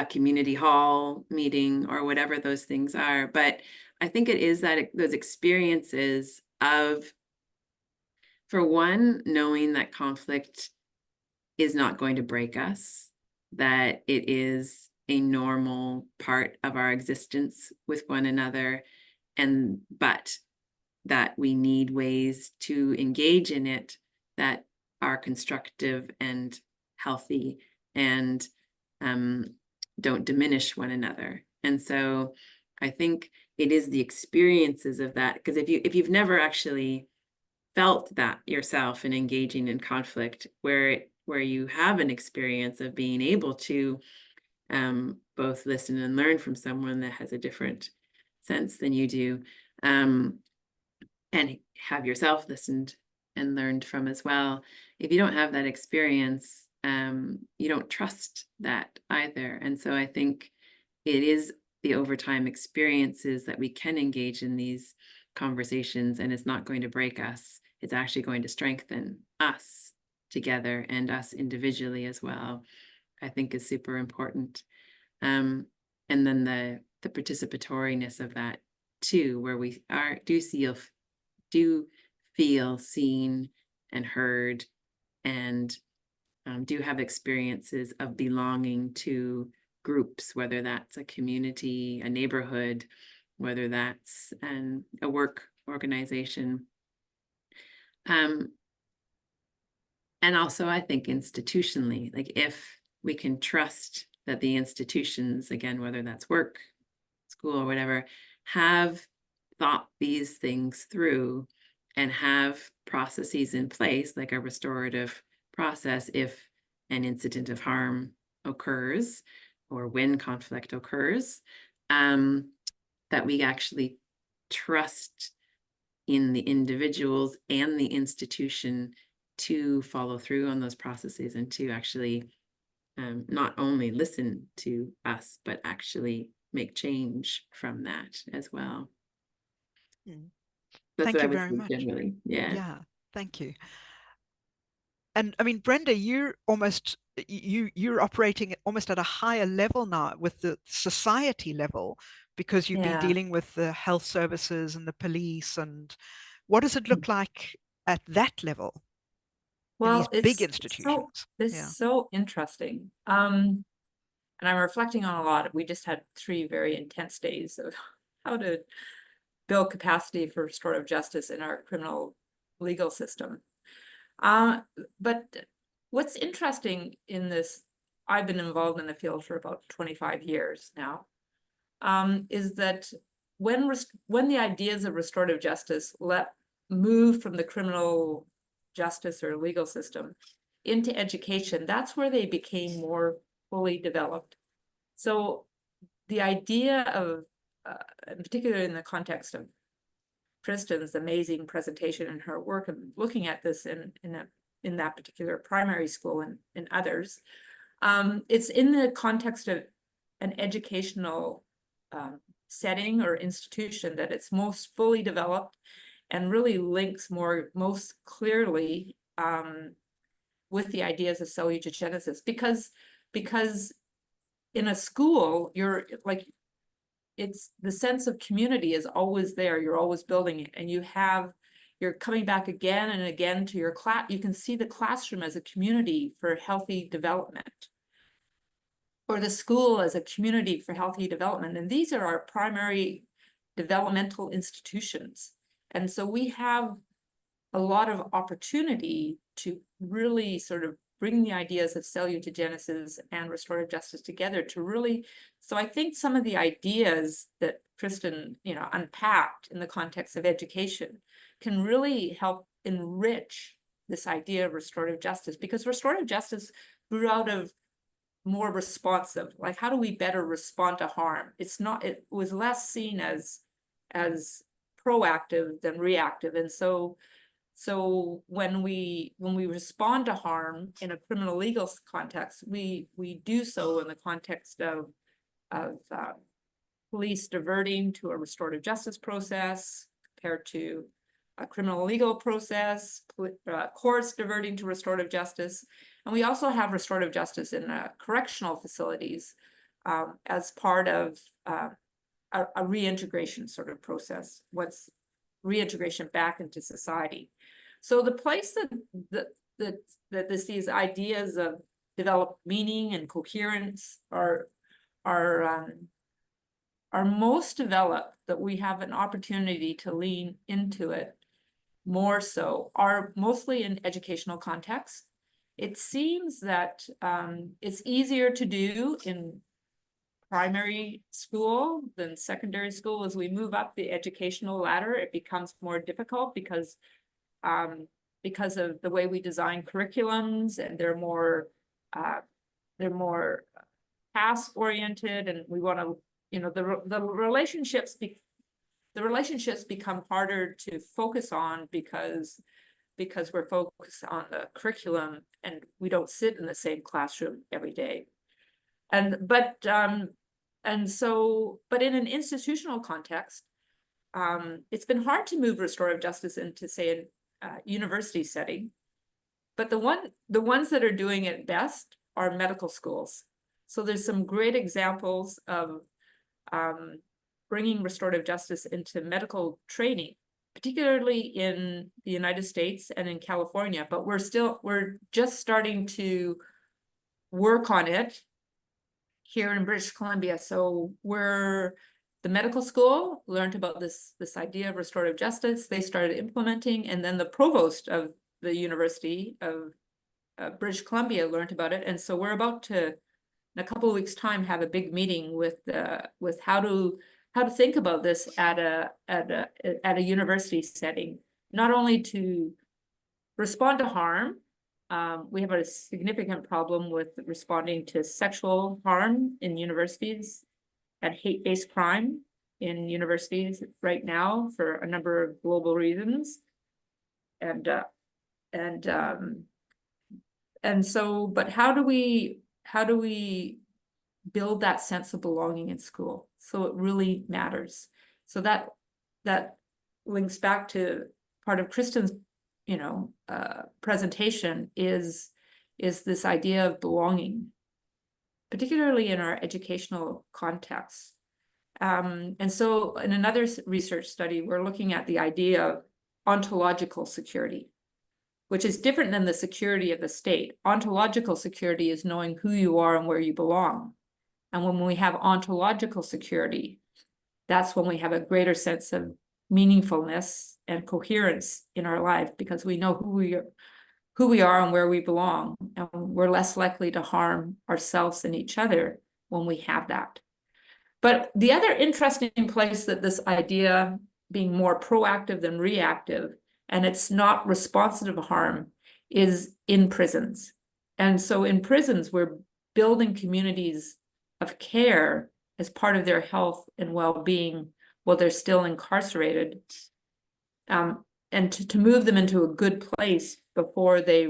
community hall meeting or whatever those things are. But I think it is that those experiences of, for one, knowing that conflict is not going to break us, that it is a normal part of our existence with one another, but that we need ways to engage in it that are constructive and healthy and don't diminish one another. And so I think it is the experiences of that, because if you've never actually felt that yourself in engaging in conflict, where you have an experience of being able to both listen and learn from someone that has a different sense than you do, and have yourself listened and learned from as well. If you don't have that experience, you don't trust that either. And so I think it is the overtime experiences that we can engage in these conversations, and it's not going to break us. It's actually going to strengthen us together and us individually as well, I think is super important. And then the participatoriness of that too, where we do feel seen and heard, and do have experiences of belonging to groups, whether that's a community, a neighborhood, whether that's a work organization. And also I think institutionally, like if we can trust that the institutions, again, whether that's work, school, or whatever, have thought these things through and have processes in place, like a restorative process, if an incident of harm occurs or when conflict occurs, that we actually trust in the individuals and the institution to follow through on those processes and to actually not only listen to us, but actually make change from that as well. Mm. That's Thank what I you would very say much. generally. Yeah. Yeah, thank you. And I mean, Brenda, you're almost you're operating almost at a higher level now with the society level, because you've been Yeah. dealing with the health services and the police. And what does it look like at that level in these Well, big it's institutions? Yeah. so interesting. And I'm reflecting on a lot. We just had 3 very intense days of how to build capacity for restorative justice in our criminal legal system. But what's interesting in this, I've been involved in the field for about 25 years now, is that when the ideas of restorative justice move from the criminal justice or legal system into education, that's where they became more fully developed. So the idea of, in particular in the context of Kristin's amazing presentation and her work and looking at this in that particular primary school and others, it's in the context of an educational setting or institution that it's most fully developed and really links most clearly with the ideas of salutogenesis, because in a school, you're like, it's the sense of community is always there. You're always building it, and you're coming back again and again to your class. You can see the classroom as a community for healthy development, or the school as a community for healthy development. And these are our primary developmental institutions. And so we have a lot of opportunity to really sort of bring the ideas of salutogenesis and restorative justice together to really, so I think some of the ideas that Kristin, unpacked in the context of education can really help enrich this idea of restorative justice, because restorative justice grew out of more responsive, like how do we better respond to harm? It was less seen as proactive than reactive. And so when we respond to harm in a criminal legal context, we do so in the context of police diverting to a restorative justice process compared to a criminal legal process, courts diverting to restorative justice. And we also have restorative justice in correctional facilities as part of a reintegration sort of process, what's reintegration back into society. So the place that these ideas of developed meaning and coherence are most developed, that we have an opportunity to lean into it more so, are mostly in educational context. It seems that it's easier to do in primary school than secondary school. As we move up the educational ladder, it becomes more difficult because of the way we design curriculums, and they're more task oriented, and we want to, the relationships become harder to focus on because we're focused on the curriculum and we don't sit in the same classroom every day. But in an institutional context, it's been hard to move restorative justice into, say, a university setting. But the ones that are doing it best are medical schools. So there's some great examples of bringing restorative justice into medical training, particularly in the United States and in California. But we're just starting to work on it here in British Columbia. So the medical school learned about this idea of restorative justice. They started implementing, and then the provost of the University of British Columbia learned about it. And so we're about to, in a couple of weeks' time, have a big meeting with how to think about this at a university setting, not only to respond to harm. We have a significant problem with responding to sexual harm in universities and hate-based crime. in universities right now for a number of global reasons. And so, but how do we build that sense of belonging in school so it really matters? So that links back to part of Kristin's presentation is this idea of belonging, particularly in our educational context. And so in another research study, we're looking at the idea of ontological security, which is different than the security of the state. Ontological security is knowing who you are and where you belong. And when we have ontological security, that's when we have a greater sense of meaningfulness and coherence in our life, because we know who we are and where we belong, and we're less likely to harm ourselves and each other when we have that. But the other interesting place that this idea being more proactive than reactive, and it's not responsive to harm, is in prisons. And so in prisons, we're building communities of care as part of their health and well-being while they're still incarcerated, and to move them into a good place before they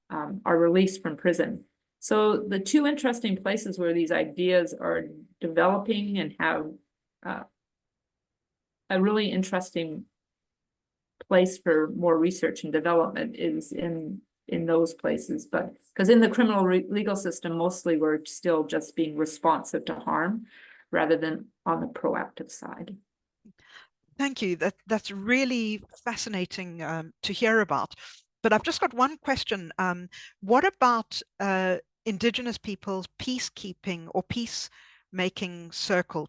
are released from prison. So the two interesting places where these ideas are developing and have a really interesting place for more research and development is in those places. But because in the criminal legal system, mostly we're still just being responsive to harm rather than on the proactive side. Thank you. That's really fascinating to hear about. But I've just got one question. What about Indigenous peoples' peacekeeping or peacemaking circles?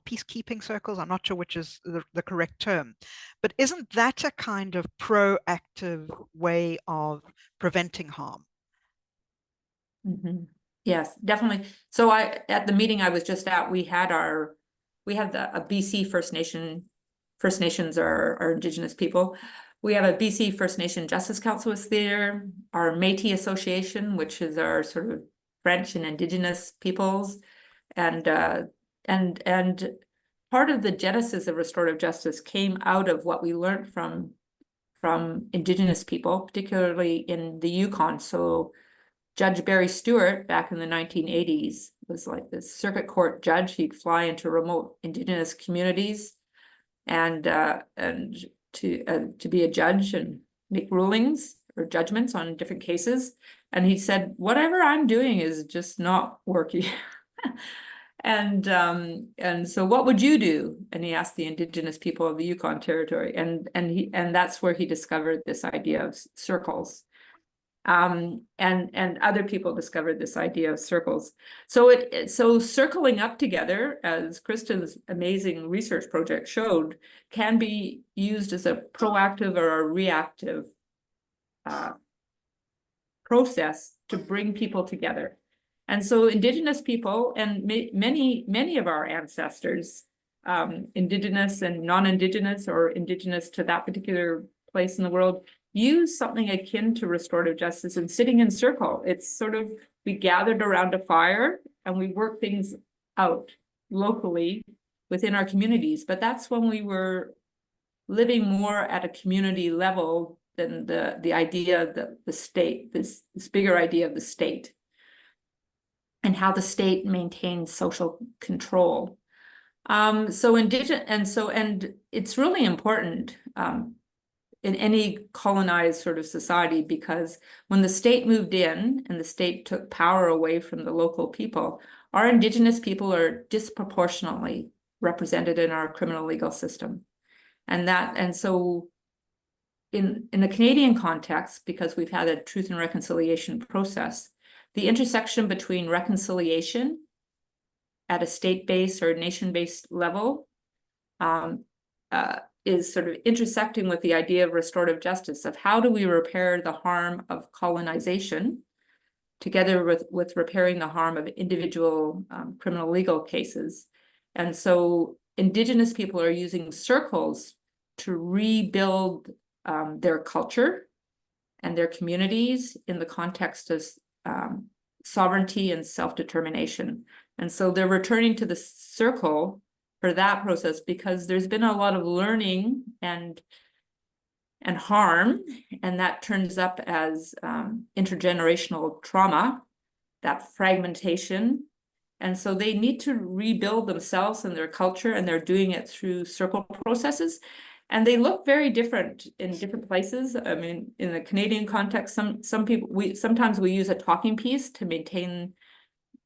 I'm not sure which is the correct term. But isn't that a kind of proactive way of preventing harm? Mm-hmm. Yes, definitely. So at the meeting I was just at, we had a BC First Nations are Indigenous people. We have a BC First Nation Justice Council was there, our Métis Association, which is our sort of French and Indigenous peoples, and part of the genesis of restorative justice came out of what we learned from Indigenous people, particularly in the Yukon. So Judge Barry Stewart back in the 1980s was like this circuit court judge. He'd fly into remote Indigenous communities and to be a judge and make rulings or judgments on different cases. And he said, whatever I'm doing is just not working. And so what would you do? And he asked the Indigenous people of the Yukon Territory, and that's where he discovered this idea of circles. And other people discovered this idea of circles. So circling up together, as Kristin's amazing research project showed, can be used as a proactive or a reactive process to bring people together. And so Indigenous people and many of our ancestors, Indigenous and non-Indigenous or Indigenous to that particular place in the world, use something akin to restorative justice and sitting in circle. It's sort of, we gathered around a fire and we work things out locally within our communities. But that's when we were living more at a community level than the idea that the state, this bigger idea of the state and how the state maintains social control. And it's really important in any colonized sort of society, because when the state moved in and the state took power away from the local people, our Indigenous people are disproportionately represented in our criminal legal system. And so in the Canadian context, because we've had a truth and reconciliation process, the intersection between reconciliation at a state-based or nation-based level is sort of intersecting with the idea of restorative justice, of how do we repair the harm of colonization together with repairing the harm of individual criminal legal cases. And so Indigenous people are using circles to rebuild their culture and their communities in the context of sovereignty and self-determination. And so they're returning to the circle for that process, because there's been a lot of learning and harm, and that turns up as intergenerational trauma, that fragmentation. And so they need to rebuild themselves and their culture, and they're doing it through circle processes. And they look very different in different places. I mean, in the Canadian context, some people, sometimes we use a talking piece to maintain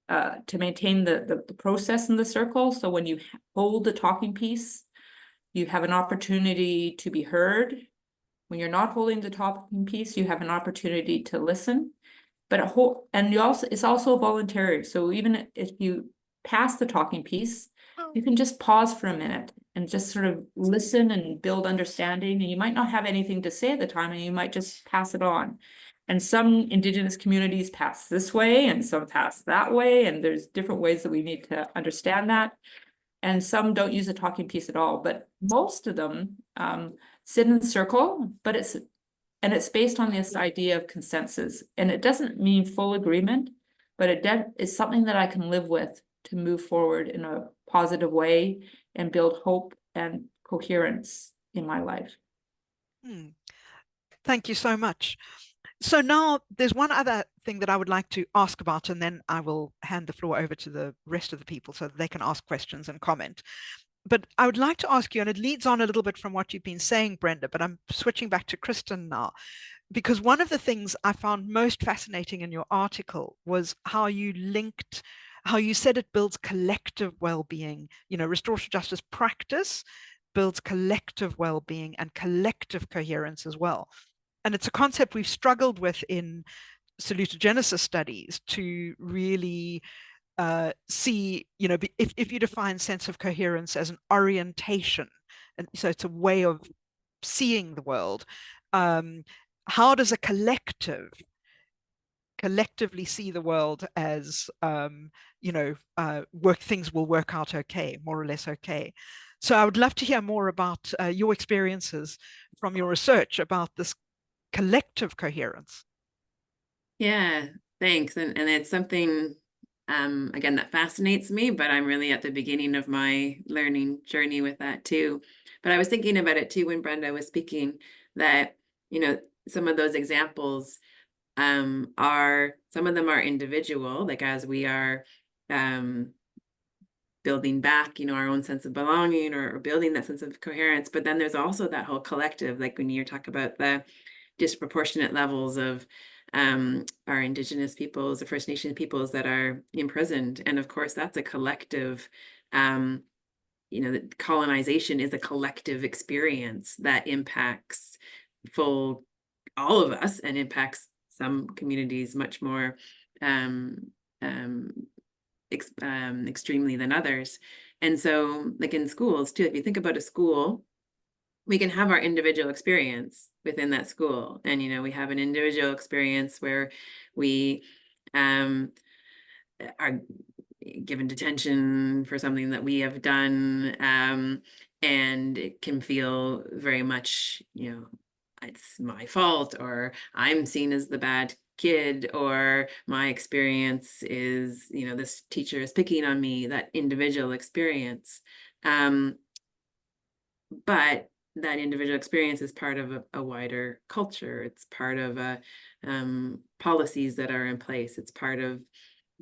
the process in the circle. So when you hold the talking piece, you have an opportunity to be heard. When you're not holding the talking piece, you have an opportunity to listen. But it's also voluntary. So even if you pass the talking piece, you can just pause for a minute and just sort of listen and build understanding. And you might not have anything to say at the time, and you might just pass it on. And some Indigenous communities pass this way and some pass that way. And there's different ways that we need to understand that. And some don't use a talking piece at all, but most of them sit in a circle, but it's based on this idea of consensus. And it doesn't mean full agreement, but it's something that I can live with to move forward in a positive way and build hope and coherence in my life. Thank you so much. So now there's one other thing that I would like to ask about, and then I will hand the floor over to the rest of the people so that they can ask questions and comment. But I would like to ask you, and it leads on a little bit from what you've been saying, Brenda, but I'm switching back to Kristin now, because one of the things I found most fascinating in your article was how you said it builds collective well-being. Restorative justice practice builds collective well-being and collective coherence as well. And it's a concept we've struggled with in salutogenesis studies to really see, if you define sense of coherence as an orientation, and so it's a way of seeing the world, how does a collectively see the world as, things will work out okay, more or less okay. So I would love to hear more about your experiences from your research about this collective coherence. Yeah, thanks. And it's something, again, that fascinates me, but I'm really at the beginning of my learning journey with that too. But I was thinking about it too when Brenda was speaking, that, some of those examples some of them are individual, like as we are building back, our own sense of belonging or building that sense of coherence. But then there's also that whole collective, like when you talk about the disproportionate levels of our Indigenous peoples, the First Nation peoples that are imprisoned. And of course, that's a collective, that colonization is a collective experience that impacts all of us and impacts some communities much more extremely than others. And so, like in schools too, if you think about a school, we can have our individual experience within that school. And, we have an individual experience where we are given detention for something that we have done. And it can feel very much, it's my fault, or I'm seen as the bad kid, or my experience is, this teacher is picking on me, that individual experience. But that individual experience is part of a wider culture. It's part of policies that are in place. It's part of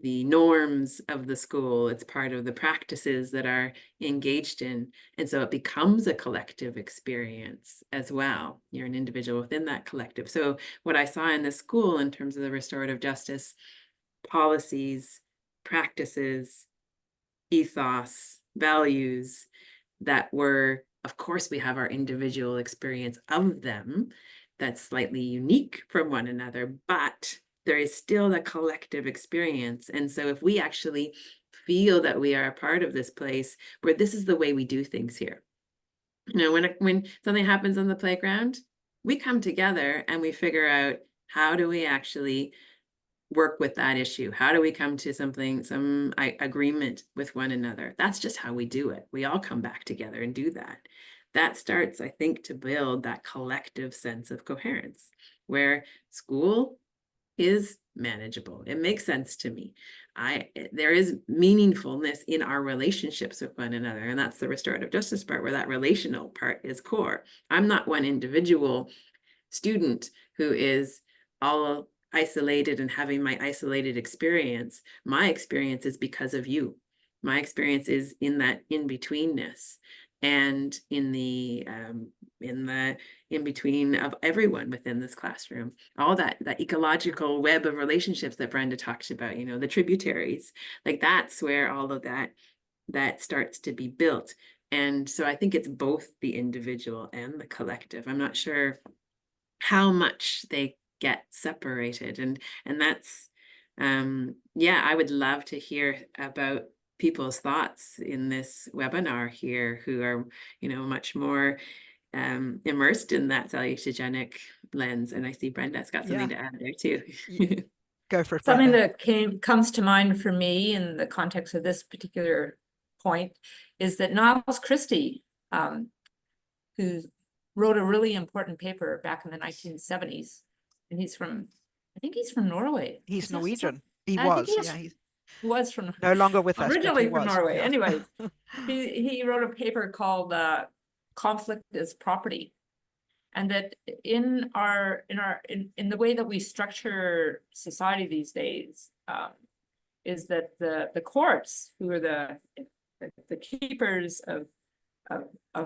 the norms of the school. It's part of the practices that are engaged in. And so it becomes a collective experience as well. You're an individual within that collective. So what I saw in the school in terms of the restorative justice policies, practices, ethos, values that were, of course, we have our individual experience of them that's slightly unique from one another, but there is still a collective experience. And so if we actually feel that we are a part of this place where this is the way we do things here, when something happens on the playground, we come together and we figure out, how do we actually work with that issue? How do we come to some agreement with one another? That's just how we do it. We all come back together and do that. That starts, I think, to build that collective sense of coherence, where school is manageable. It makes sense to me. There is meaningfulness in our relationships with one another. And that's the restorative justice part, where that relational part is core. I'm not one individual student who is all isolated and having my isolated experience. My experience is because of you. My experience is in that in-betweenness, and in the in between of everyone within this classroom, all that ecological web of relationships that Brenda talks about, you know, the tributaries, like that's where all of that starts to be built. And so I think it's both the individual and the collective. I'm not sure how much they get separated, and that's yeah, I would love to hear about people's thoughts in this webinar here, who are, you know, much more immersed in that salutogenic lens. And I see Brenda's got something to add there too. Go for it, Something Brenda. that comes to mind for me in the context of this particular point is that Niles Christie, who wrote a really important paper back in the 1970s, and I think he's from Norway. He's Norwegian. He I think was, he was from no longer with us, but originally he from was. Norway. Yeah. Anyway, he wrote a paper called "Conflict as Property," and that in the way that we structure society these days, is that the courts, who are the keepers of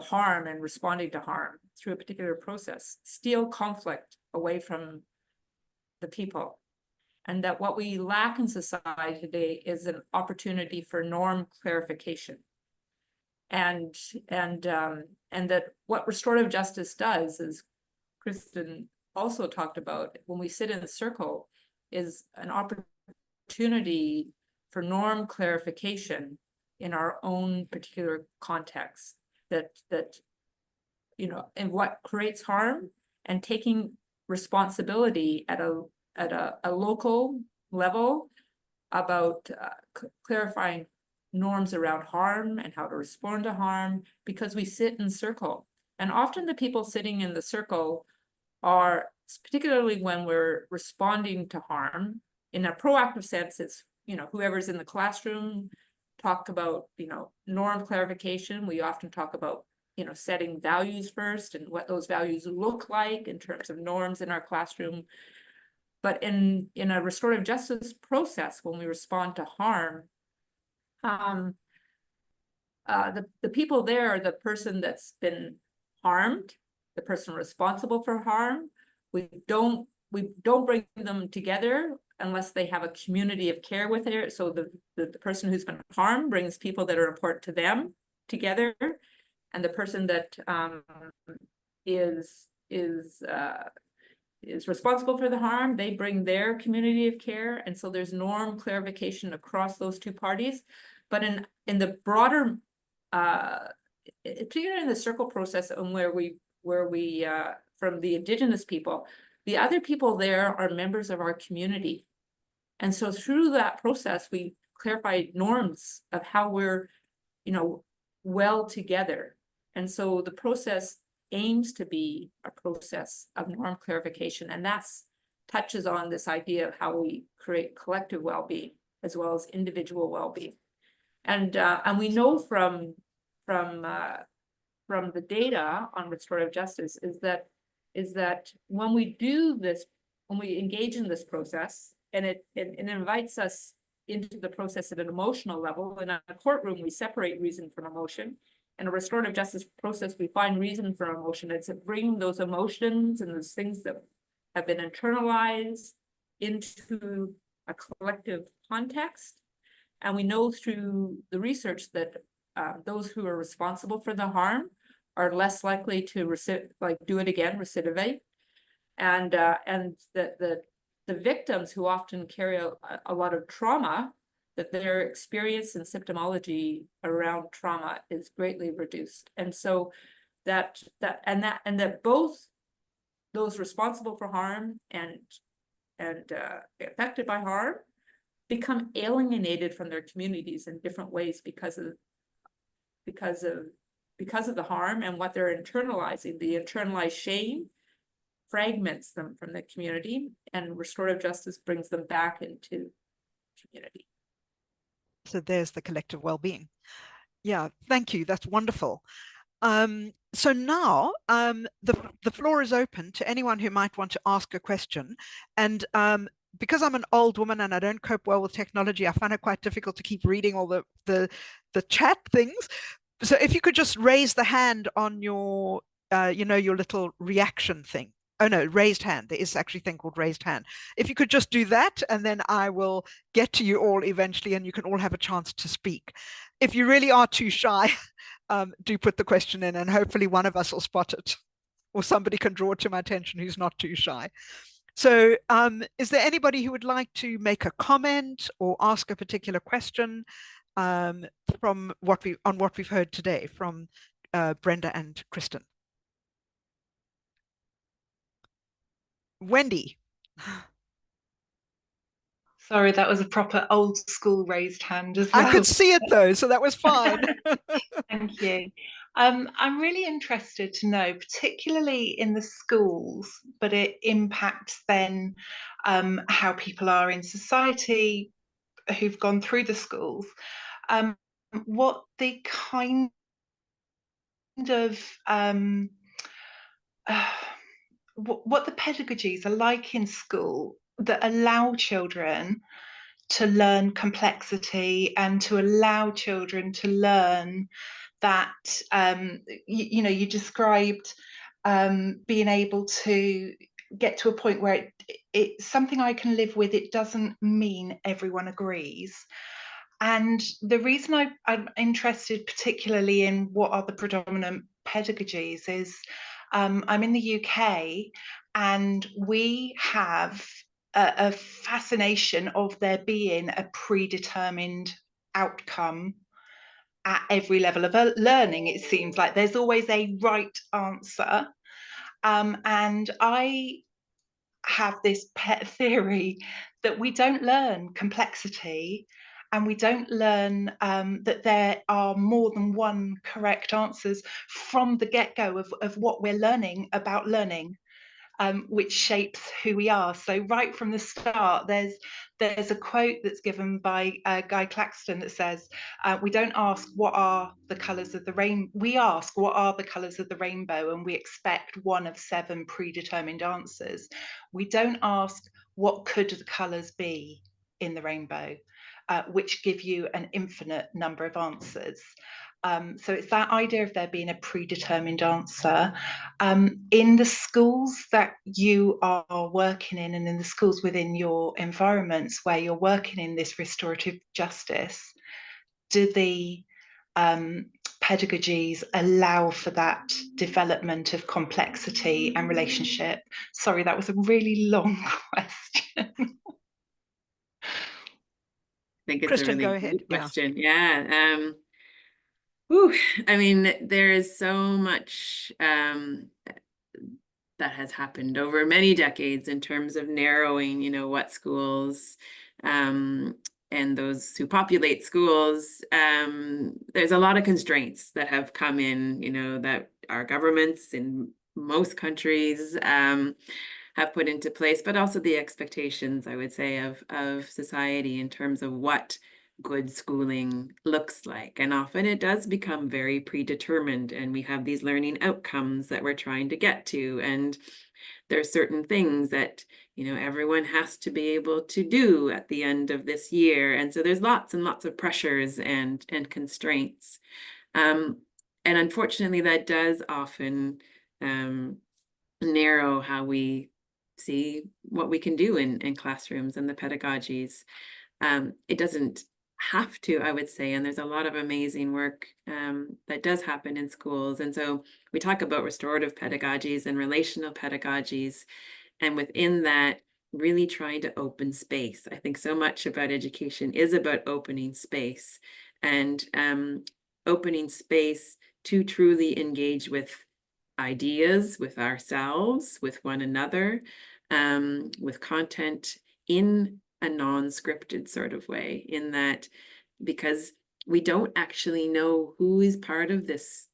harm and responding to harm through a particular process, steal conflict away from the people. And that what we lack in society today is an opportunity for norm clarification. And that what restorative justice does, as Kristin also talked about, when we sit in a circle, is an opportunity for norm clarification in our own particular context, that you know, and what creates harm, and taking responsibility at a local level about clarifying norms around harm and how to respond to harm, because we sit in circle. And often the people sitting in the circle are, particularly when we're responding to harm in a proactive sense, it's, you know, whoever's in the classroom talk about, you know, norm clarification. We often talk about, you know, setting values first and what those values look like in terms of norms in our classroom. But in a restorative justice process, when we respond to harm, the people there are the person that's been harmed, the person responsible for harm. We don't bring them together unless they have a community of care with it. So the person who's been harmed brings people that are important to them together, and the person that is responsible for the harm, they bring their community of care. And so there's norm clarification across those two parties. But in the broader, particularly in the circle process, and where we from the Indigenous people, the other people there are members of our community. And so through that process, we clarify norms of how we're, you know, well together. And so the process aims to be a process of norm clarification, and that's touches on this idea of how we create collective well-being as well as individual well-being. And we know from the data on restorative justice is that when we do this, when we engage in this process, and it invites us into the process at an emotional level. In a courtroom, we separate reason from emotion. In a restorative justice process, we find reason for emotion. It's bringing those emotions and those things that have been internalized into a collective context. And we know through the research that those who are responsible for the harm are less likely to do it again, recidivate. And the victims, who often carry a lot of trauma, that their experience and symptomology around trauma is greatly reduced. And so that both those responsible for harm and affected by harm become alienated from their communities in different ways because of the harm and what they're internalizing, the internalized shame fragments them from the community, and restorative justice brings them back into community. So there's the collective well-being. Yeah, thank you. That's wonderful. So now the floor is open to anyone who might want to ask a question. And because I'm an old woman and I don't cope well with technology, I find it quite difficult to keep reading all the chat things. So if you could just raise the hand on your, your little reaction thing. Oh no, raised hand. There is actually a thing called raised hand. If you could just do that, and then I will get to you all eventually, and you can all have a chance to speak. If you really are too shy, do put the question in, and hopefully one of us will spot it, or somebody can draw it to my attention who's not too shy. So is there anybody who would like to make a comment or ask a particular question from what we've heard today from Brenda and Kristin? Wendy. Sorry, that was a proper old school raised hand as well. I could see it though, so that was fine. Thank you. I'm really interested to know, particularly in the schools, but it impacts then how people are in society who've gone through the schools, what the kind of what the pedagogies are like in school that allow children to learn complexity and to allow children to learn that you described being able to get to a point where it's something I can live with. It doesn't mean everyone agrees. And the reason I'm interested particularly in what are the predominant pedagogies is I'm in the UK, and we have a fascination of there being a predetermined outcome at every level of learning. It seems like there's always a right answer. And I have this pet theory that we don't learn complexity, and we don't learn that there are more than one correct answers from the get-go of what we're learning about learning, which shapes who we are. So right from the start, there's a quote that's given by Guy Claxton that says, we don't ask what are the colours of the rainbow, we ask what are the colours of the rainbow, and we expect one of 7 predetermined answers. We don't ask what could the colours be in the rainbow, which give you an infinite number of answers. So it's that idea of there being a predetermined answer. In the schools that you are working in, and in the schools within your environments where you're working in this restorative justice, do the pedagogies allow for that development of complexity and relationship? Sorry, that was a really long question. I think it's Kristin, a really go ahead. good question. Yeah. I mean, there is so much that has happened over many decades in terms of narrowing, what schools and those who populate schools. There's a lot of constraints that have come in, that our governments in most countries have put into place, but also the expectations, I would say, of society in terms of what good schooling looks like. And often it does become very predetermined, and we have these learning outcomes that we're trying to get to. And there's certain things that, everyone has to be able to do at the end of this year. And so there's lots and lots of pressures and constraints. And unfortunately, that does often narrow how we see what we can do in classrooms and the pedagogies. It doesn't have to, I would say, and there's a lot of amazing work that does happen in schools. And so we talk about restorative pedagogies and relational pedagogies, and within that, really trying to open space. I think so much about education is about opening space, and opening space to truly engage with ideas, with ourselves, with one another, with content in a non-scripted sort of way, in that because we don't actually know who is part of this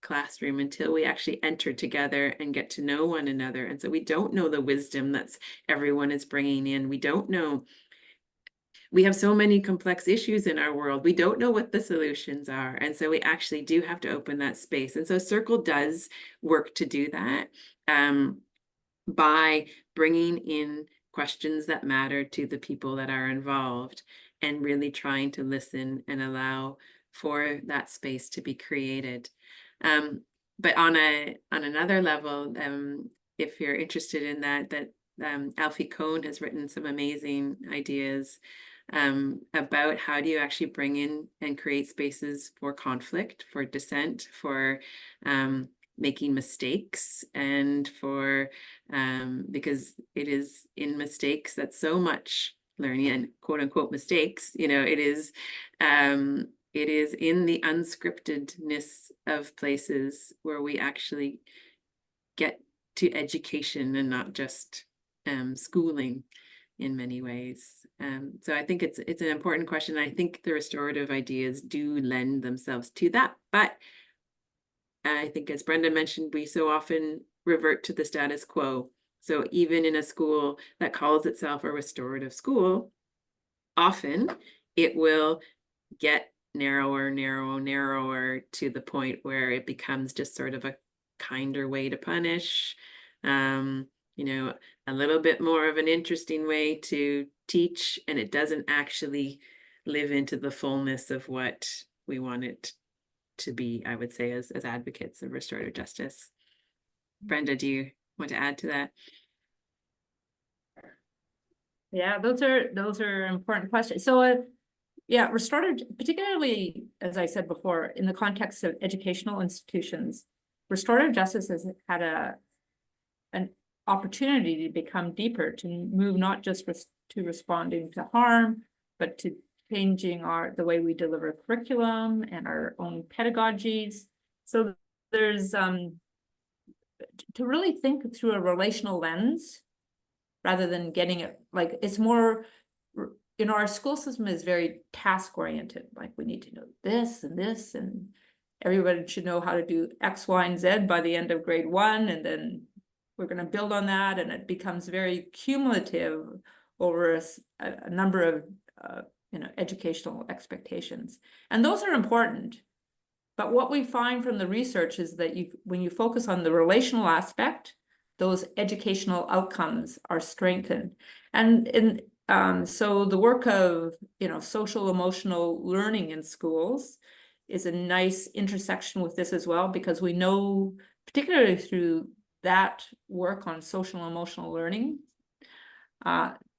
classroom until we actually enter together and get to know one another. And so we don't know the wisdom that's everyone is bringing in. We don't know. We have so many complex issues in our world. We don't know what the solutions are. And so we actually do have to open that space. And so Circle does work to do that by bringing in questions that matter to the people that are involved and really trying to listen and allow for that space to be created. But on another level, if you're interested in that Alfie Kohn has written some amazing ideas about how do you actually bring in and create spaces for conflict, for dissent, for making mistakes, and for because it is in mistakes that so much learning, and quote unquote mistakes, it is in the unscriptedness of places where we actually get to education and not just schooling in many ways. So I think it's an important question. I think the restorative ideas do lend themselves to that. But I think, as Brenda mentioned, we so often revert to the status quo. So even in a school that calls itself a restorative school, often it will get narrower to the point where it becomes just sort of a kinder way to punish, a little bit more of an interesting way to teach, and it doesn't actually live into the fullness of what we want it to be, I would say, as advocates of restorative justice. Brenda, do you want to add to that? Yeah, those are important questions. So yeah, restorative, particularly, as I said before, in the context of educational institutions, restorative justice has had an opportunity to become deeper, to move not just to responding to harm, but to changing the way we deliver curriculum and our own pedagogies. So there's to really think through a relational lens rather than getting it like it's more, our school system is very task oriented. Like we need to know this and this, and everybody should know how to do X, Y, and Z by the end of grade 1, and then we're going to build on that, and it becomes very cumulative over a number of educational expectations, and those are important. But what we find from the research is that when you focus on the relational aspect, those educational outcomes are strengthened. And so the work of social emotional learning in schools is a nice intersection with this as well, because we know, particularly through that work on social emotional learning,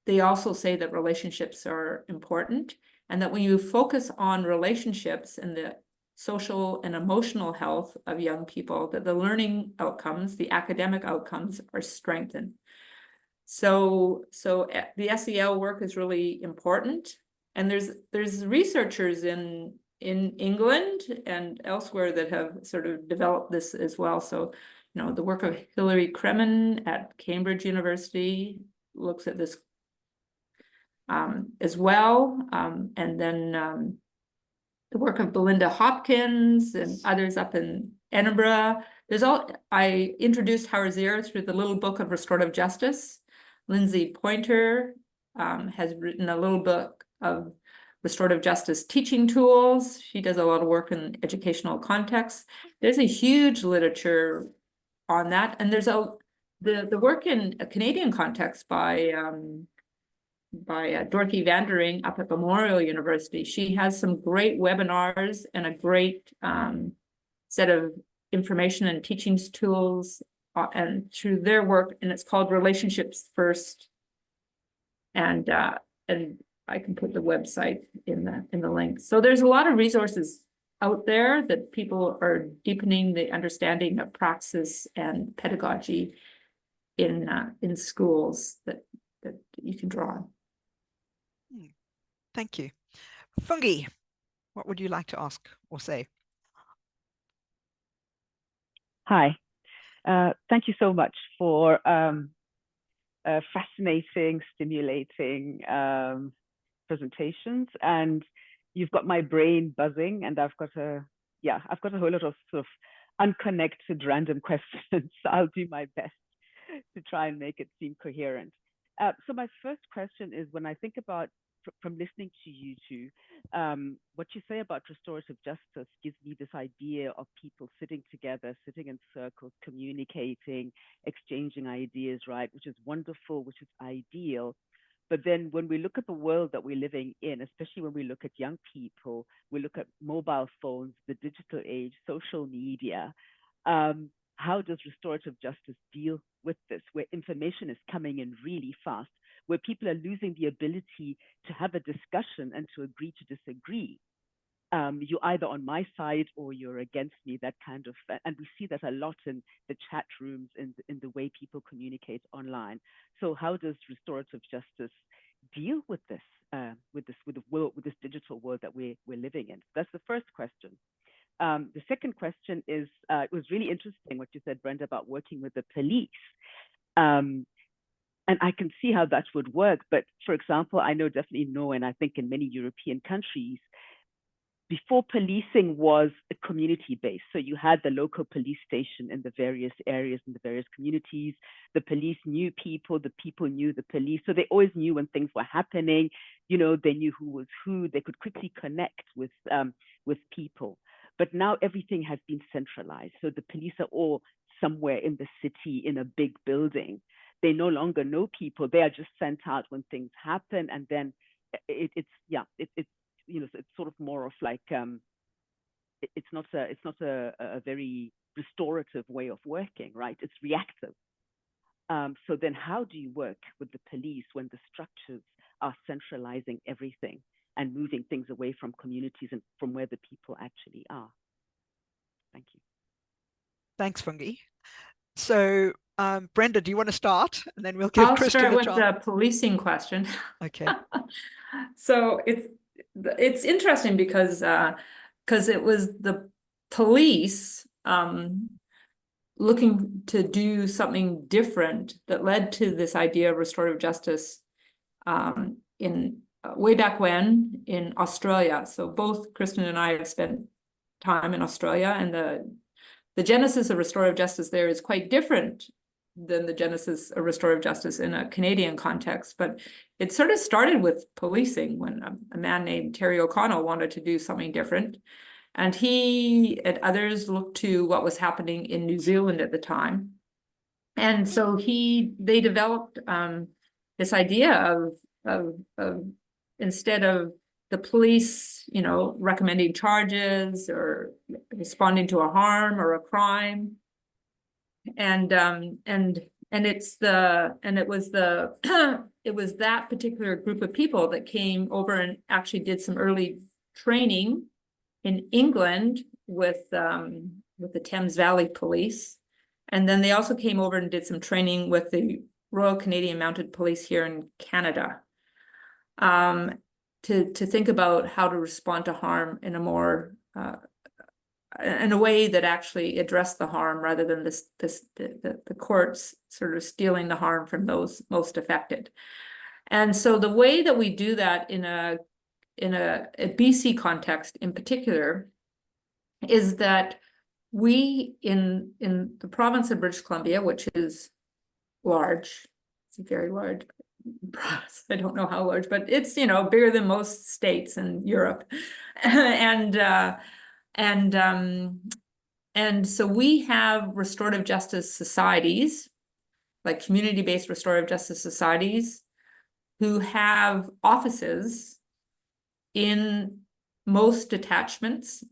they also say that relationships are important, and that when you focus on relationships and the social and emotional health of young people, that the learning outcomes, the academic outcomes, are strengthened. So the SEL work is really important, and there's researchers in England and elsewhere that have sort of developed this as well. So the work of Hilary Kremen at Cambridge University looks at this as well, and then the work of Belinda Hopkins and others up in Edinburgh. I introduced Howard Zierr through the little book of restorative justice. Lindsay Pointer has written a little book of restorative justice teaching tools. She does a lot of work in educational contexts. There's a huge literature on that, and there's the work in a Canadian context by Dorothy Vandering up at Memorial University. She has some great webinars and a great set of information and teachings tools and through their work, and it's called Relationships First. And I can put the website in the link. So there's a lot of resources out there that people are deepening the understanding of praxis and pedagogy in schools that you can draw on. Thank you. Fungi, what would you like to ask or say? Hi, thank you so much for fascinating, stimulating presentations, and you've got my brain buzzing, and I've got a whole lot of sort of unconnected random questions. I'll do my best to try and make it seem coherent. So my first question is, when I think about, from listening to you two, what you say about restorative justice gives me this idea of people sitting together, sitting in circles, communicating, exchanging ideas, right? Which is wonderful, which is ideal. But then when we look at the world that we're living in, especially when we look at young people, we look at mobile phones, the digital age, social media, how does restorative justice deal with this, where information is coming in really fast, where people are losing the ability to have a discussion and to agree to disagree? You're either on my side or you're against me, that kind of, and we see that a lot in the chat rooms, in the way people communicate online. So how does restorative justice deal with this, with this digital world that we're living in? That's the first question. The second question is, it was really interesting what you said, Brenda, about working with the police. And I can see how that would work. But for example, I know definitely Norway, and I think in many European countries, before, policing was a community based. So you had the local police station in the various areas, in the various communities. The police knew people, the people knew the police. So they always knew when things were happening. You know, they knew who was who. They could quickly connect with people. But now everything has been centralized. So the police are all somewhere in the city in a big building. They no longer know people. They are just sent out when things happen. And then it's you know, it's sort of more of like, it's not a very restorative way of working, right? It's reactive. So then how do you work with the police when the structures are centralizing everything and moving things away from communities and from where the people actually are? Thank you. Thanks, Fungi. So, Brenda, do you want to start? And then we'll give Kristin a chance. I'll start with the policing question. Okay. So it's interesting because it was the police looking to do something different that led to this idea of restorative justice in way back when in Australia. So both Kristin and I have spent time in Australia, and the genesis of restorative justice there is quite different than the genesis of restorative justice in a Canadian context. But it sort of started with policing when a man named Terry O'Connell wanted to do something different. And he and others looked to what was happening in New Zealand at the time. And so they developed this idea of instead of the police, you know, recommending charges or responding to a harm or a crime, and it was that particular group of people that came over and actually did some early training in England with the Thames Valley Police, and then they also came over and did some training with the Royal Canadian Mounted Police here in Canada, to think about how to respond to harm in a more in a way that actually addressed the harm, rather than the courts sort of stealing the harm from those most affected. And so the way that we do that in a BC context in particular is that we in the province of British Columbia, which is large, it's a very large province. I don't know how large, but it's, you know, bigger than most states in Europe. And so we have restorative justice societies, like community-based restorative justice societies, who have offices in most detachments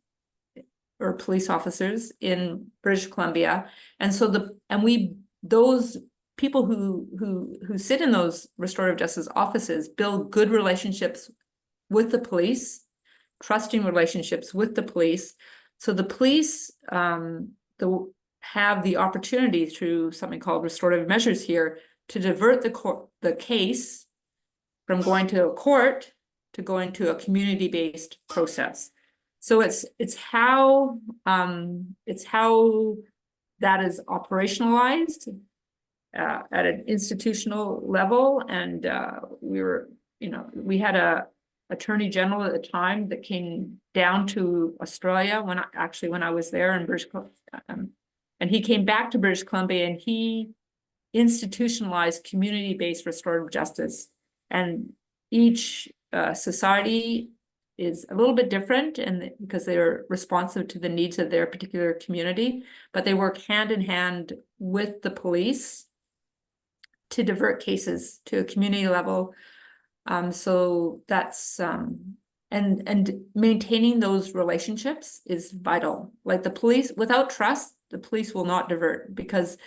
or police officers in British Columbia. And so those people who sit in those restorative justice offices build good relationships with the police, trusting relationships with the police. So the police have the opportunity through something called restorative measures here to divert the case from going to a court to going to a community-based process. So it's how that is operationalized at an institutional level. And we had attorney general at the time that came down to Australia when I was there in British Columbia. And he came back to British Columbia and he institutionalized community-based restorative justice. And each society is a little bit different, and because they're responsive to the needs of their particular community, but they work hand in hand with the police to divert cases to a community level. So that's and maintaining those relationships is vital. Like the police, without trust, the police will not divert, because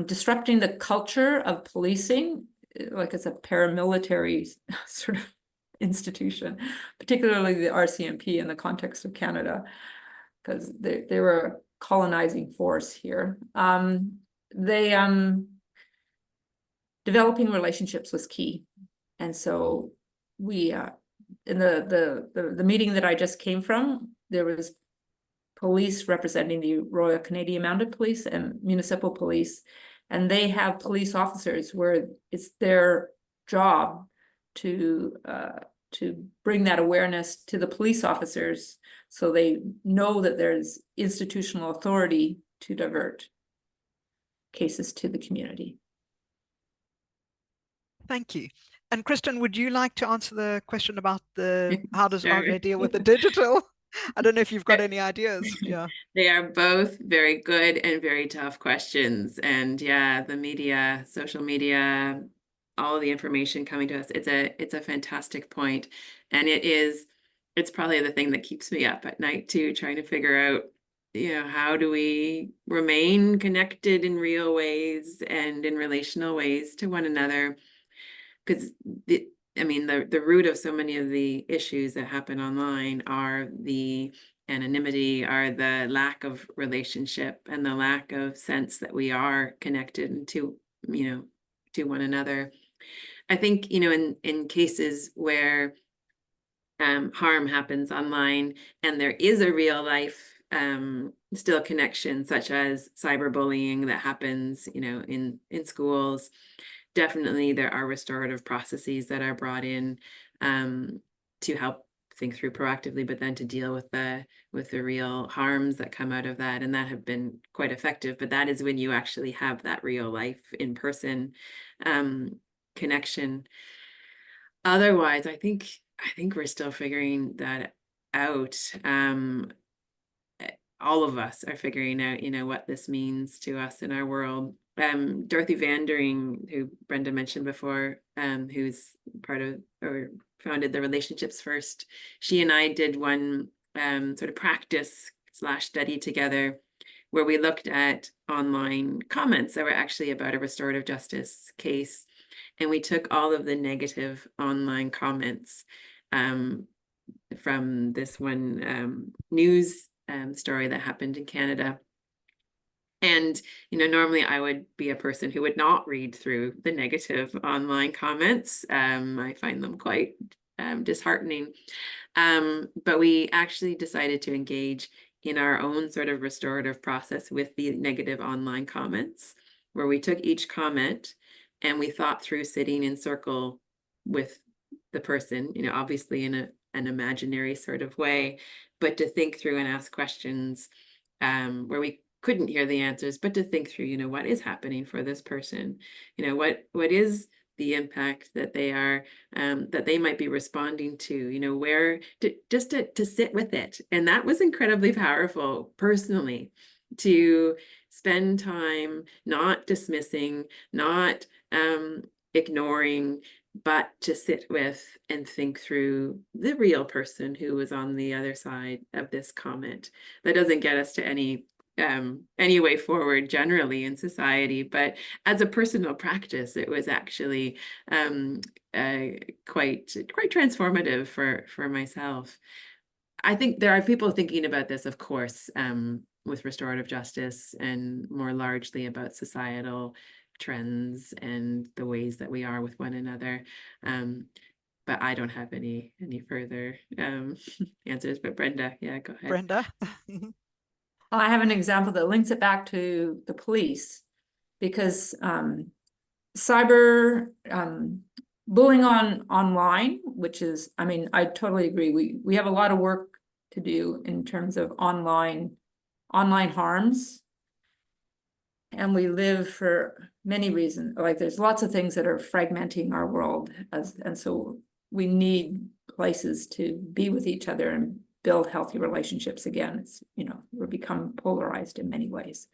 disrupting the culture of policing, like it's a paramilitary sort of institution, particularly the RCMP in the context of Canada, because they were a colonizing force here. Developing relationships was key. And so we, in the meeting that I just came from, there was police representing the Royal Canadian Mounted Police and municipal police, and they have police officers where it's their job to bring that awareness to the police officers, so they know that there's institutional authority to divert cases to the community. Thank you. And Kristin, would you like to answer the question about how does Sure. RJ deal with the digital? I don't know if you've got any ideas. Yeah. They are both very good and very tough questions. And yeah, the media, social media, all of the information coming to us, it's a fantastic point. And it's probably the thing that keeps me up at night too, trying to figure out, how do we remain connected in real ways and in relational ways to one another? Because the root of so many of the issues that happen online are the anonymity, are the lack of relationship and the lack of sense that we are connected to one another. I think, in cases where harm happens online and there is a real life still connection, such as cyberbullying that happens, in schools, definitely there are restorative processes that are brought in to help think through proactively, but then to deal with the real harms that come out of that, and that have been quite effective. But that is when you actually have that real life in person connection. Otherwise, I think we're still figuring that out. All of us are figuring out, what this means to us in our world. Dorothy Vandering, who Brenda mentioned before, who's part of or founded the Relationships First, she and I did one sort of practice/study together where we looked at online comments that were actually about a restorative justice case. And we took all of the negative online comments from this one news story that happened in Canada. And, normally I would be a person who would not read through the negative online comments. I find them quite disheartening. But we actually decided to engage in our own sort of restorative process with the negative online comments, where we took each comment and we thought through sitting in circle with the person, obviously in an imaginary sort of way, but to think through and ask questions where we couldn't hear the answers, but to think through, what is happening for this person, what is the impact that they are, that they might be responding to, where to sit with it. And that was incredibly powerful personally, to spend time not dismissing, not ignoring, but to sit with and think through the real person who was on the other side of this comment. That doesn't get us to any way forward generally in society, but as a personal practice, it was actually quite transformative for myself. I think there are people thinking about this, of course, with restorative justice and more largely about societal trends and the ways that we are with one another. But I don't have any further answers. But Brenda, yeah, go ahead. Brenda. I have an example that links it back to the police, because cyber bullying online, which is, I mean, I totally agree. We have a lot of work to do in terms of online harms. And we live for many reasons, like there's lots of things that are fragmenting our world, and so we need places to be with each other and build healthy relationships again. It's, you know, we're become polarized in many ways.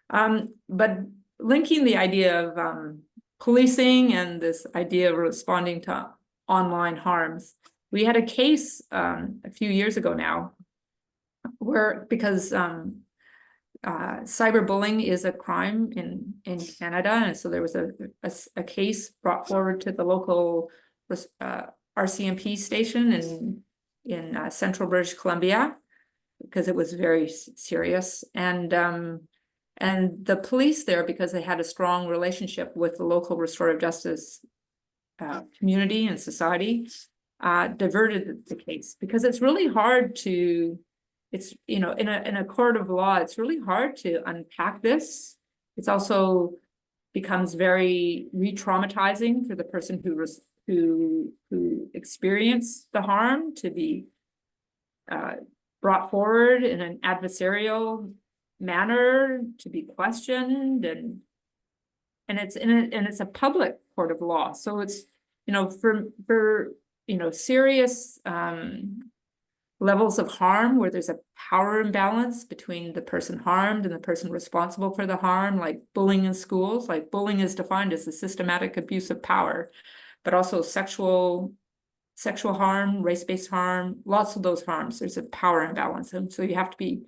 But linking the idea of policing and this idea of responding to online harms, we had a case a few years ago now where, because cyberbullying is a crime in Canada, and so there was a case brought forward to the local RCMP station in central British Columbia, because it was very serious, and the police there, because they had a strong relationship with the local restorative justice community and society, diverted the case, because it's really hard to. It's, you know, in a court of law, it's really hard to unpack this. It's also becomes very re-traumatizing for the person who experienced the harm to be brought forward in an adversarial manner, to be questioned, and it's a public court of law. So it's, you know, for you know, serious levels of harm where there's a power imbalance between the person harmed and the person responsible for the harm, like bullying in schools. Like bullying is defined as a systematic abuse of power, but also sexual harm, race-based harm, lots of those harms. There's a power imbalance, and so you have to be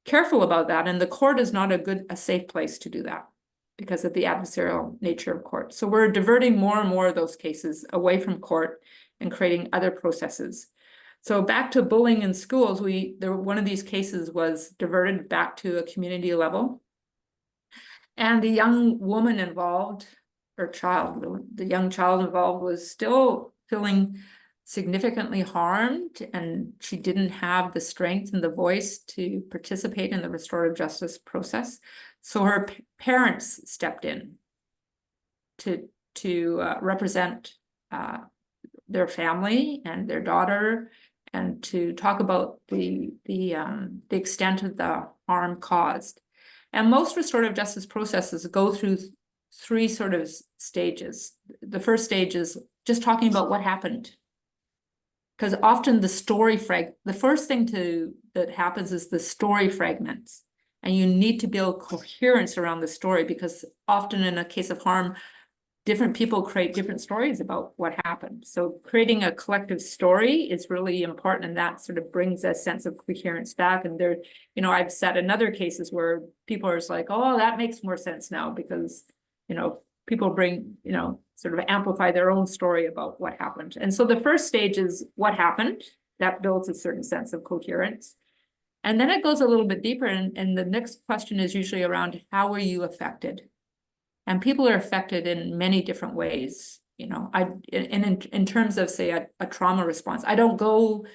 careful about that. And the court is not a safe place to do that because of the adversarial nature of court. So we're diverting more and more of those cases away from court and creating other processes. So back to bullying in schools, one of these cases was diverted back to a community level. And the young woman involved, or child, the young child involved was still feeling significantly harmed, and she didn't have the strength and the voice to participate in the restorative justice process. So her parents stepped in to represent their family and their daughter, and to talk about the extent of the harm caused. And most restorative justice processes go through three sort of stages. The first stage is just talking about what happened. Because often the first thing that happens is the story fragments. And you need to build coherence around the story, because often in a case of harm, different people create different stories about what happened. So creating a collective story is really important, and that sort of brings a sense of coherence back. And there, you know, I've sat in other cases where people are just like, oh, that makes more sense now, because, you know, people bring, you know, sort of amplify their own story about what happened. And so the first stage is what happened. That builds a certain sense of coherence. And then it goes a little bit deeper, and the next question is usually around, how were you affected? And people are affected in many different ways. You know, in terms of, say, a trauma response, I don't go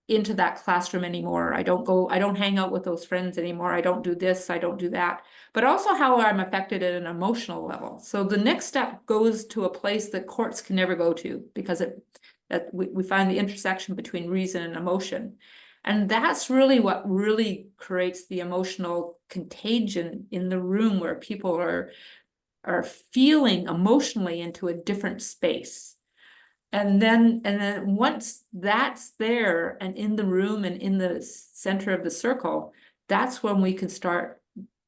into that classroom anymore. I don't hang out with those friends anymore. I don't do this, I don't do that. But also how I'm affected at an emotional level. So the next step goes to a place that courts can never go to, because we find the intersection between reason and emotion. And that's really what really creates the emotional contagion in the room, where people are feeling emotionally into a different space. And then once that's there and in the room and in the center of the circle, that's when we can start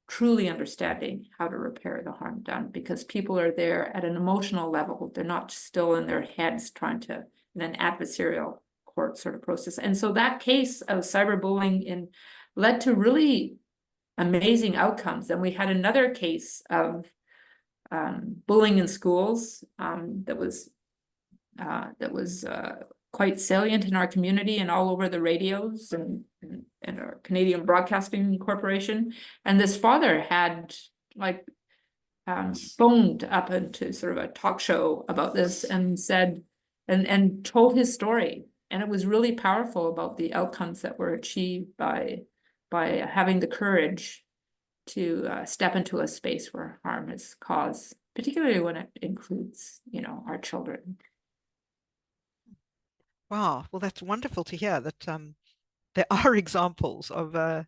truly understanding how to repair the harm done, because people are there at an emotional level. They're not still in their heads trying to, in an adversarial court sort of process. And so that case of cyberbullying led to really amazing outcomes. And we had another case of bullying in schools that was quite salient in our community and all over the radios and our Canadian Broadcasting Corporation. And this father had like phoned up into sort of a talk show about this and said and told his story. And it was really powerful about the outcomes that were achieved by having the courage to step into a space where harm is caused. particularly when it includes, you know, our children. Wow, well, that's wonderful to hear that there are examples of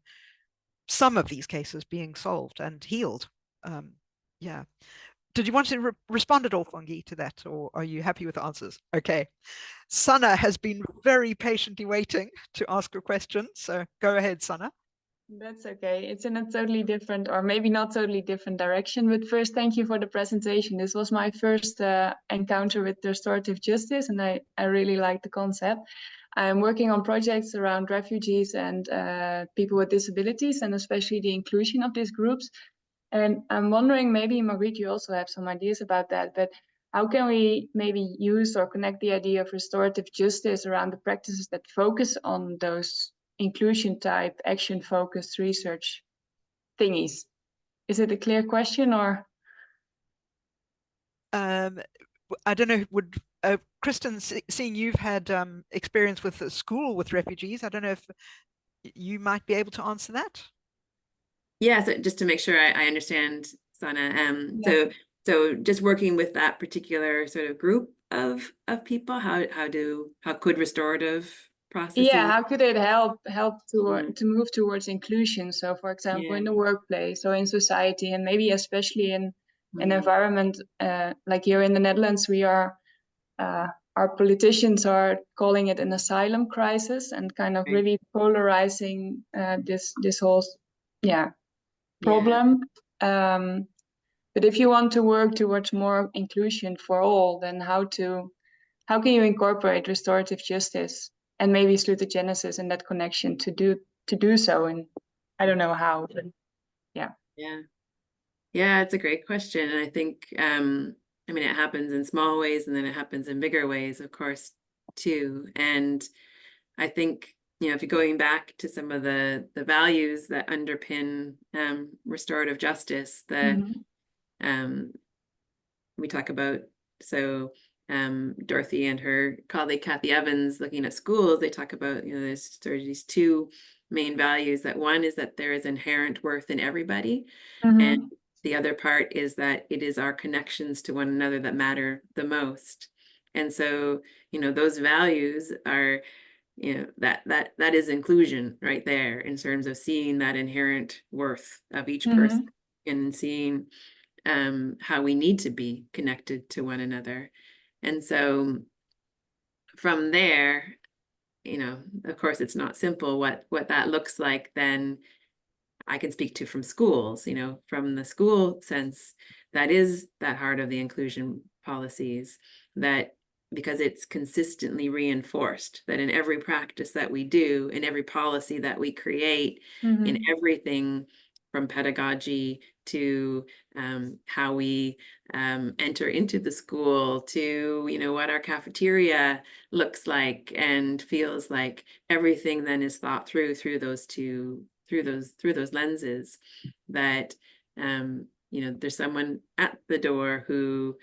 some of these cases being solved and healed. Yeah. Did you want to respond at all, Fungi, to that, or are you happy with the answers? Okay. Sana has been very patiently waiting to ask a question, so go ahead, Sana. That's okay. It's in a totally different, or maybe not totally different direction. But first, thank you for the presentation. This was my first encounter with restorative justice, and I really like the concept. I'm working on projects around refugees and people with disabilities, and especially the inclusion of these groups. And I'm wondering, maybe Margriet, you also have some ideas about that, but how can we maybe use or connect the idea of restorative justice around the practices that focus on those inclusion type, action focused research thingies? Is it a clear question, or? I don't know, would Kristin, seeing you've had experience with a school with refugees, I don't know if you might be able to answer that. Yeah, so just to make sure I understand, Sana, Yeah. so just working with that particular sort of group of people, how could restorative processes? Yeah, how could it help Mhm. to move towards inclusion? So, for example, Yeah. in the workplace or in society, and maybe especially in an Mhm. environment like here in the Netherlands, we are our politicians are calling it an asylum crisis, and kind of Right. really polarizing this whole Yeah. problem. But if you want to work towards more inclusion for all, then how can you incorporate restorative justice and maybe salutogenesis in that connection to do so? And I don't know how, but yeah. Yeah, it's a great question. And I think I mean, it happens in small ways and then it happens in bigger ways, of course, too. And I think, you know, if you're going back to some of the values that underpin restorative justice, we talk about, so Dorothy and her colleague Kathy Evans looking at schools, they talk about, you know, there's sort of these two main values, that one is that there is inherent worth in everybody, and the other part is that it is our connections to one another that matter the most. And so, you know, those values are, you know, that is inclusion right there, in terms of seeing that inherent worth of each person and seeing how we need to be connected to one another. And so from there, you know, of course, it's not simple what that looks like. Then I can speak to from schools, you know, from the school sense, that is that heart of the inclusion policies, that because it's consistently reinforced that in every practice that we do, in every policy that we create, in everything from pedagogy to how we enter into the school, to, you know, what our cafeteria looks like and feels like, everything then is thought through those lenses, that you know, there's someone at the door who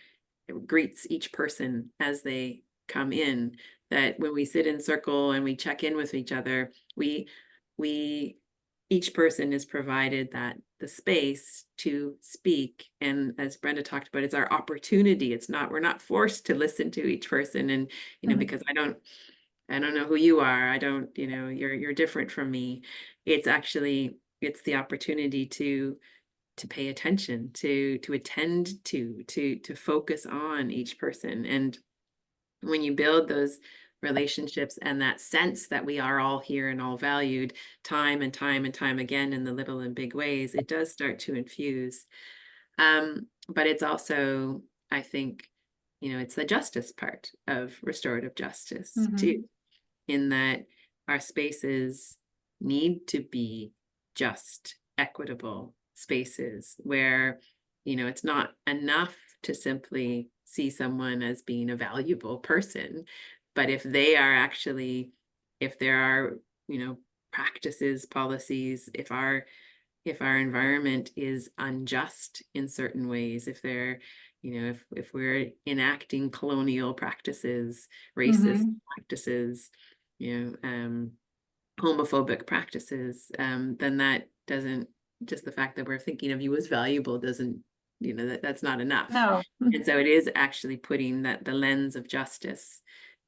greets each person as they come in, that when we sit in circle and we check in with each other, we each person is provided that the space to speak. And as Brenda talked about, it's our opportunity. It's not, we're not forced to listen to each person, and, you know, because I don't know who you are, I don't, you know, you're different from me. It's actually, it's the opportunity to pay attention, to attend to focus on each person. And when you build those relationships and that sense that we are all here and all valued, time and time and time again, in the little and big ways, it does start to infuse. But it's also, I think, you know, it's the justice part of restorative justice too, in that our spaces need to be just, equitable spaces where, you know, it's not enough to simply see someone as being a valuable person, but if they are actually, if there are, you know, practices, policies, if our environment is unjust in certain ways, if they're, you know, if we're enacting colonial practices, racist practices, you know, homophobic practices, then that doesn't, just the fact that we're thinking of you as valuable doesn't that's not enough. No. And so it is actually putting the lens of justice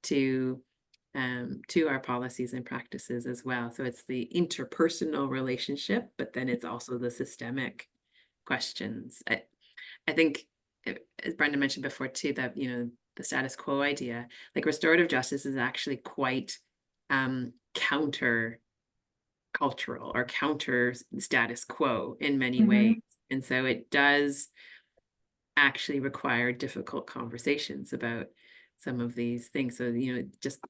to our policies and practices as well. So it's the interpersonal relationship, but then it's also the systemic questions. I think, as Brenda mentioned before too, that the status quo idea, like restorative justice, is actually quite counter cultural or counter status quo in many ways. And so it does actually require difficult conversations about some of these things. So, just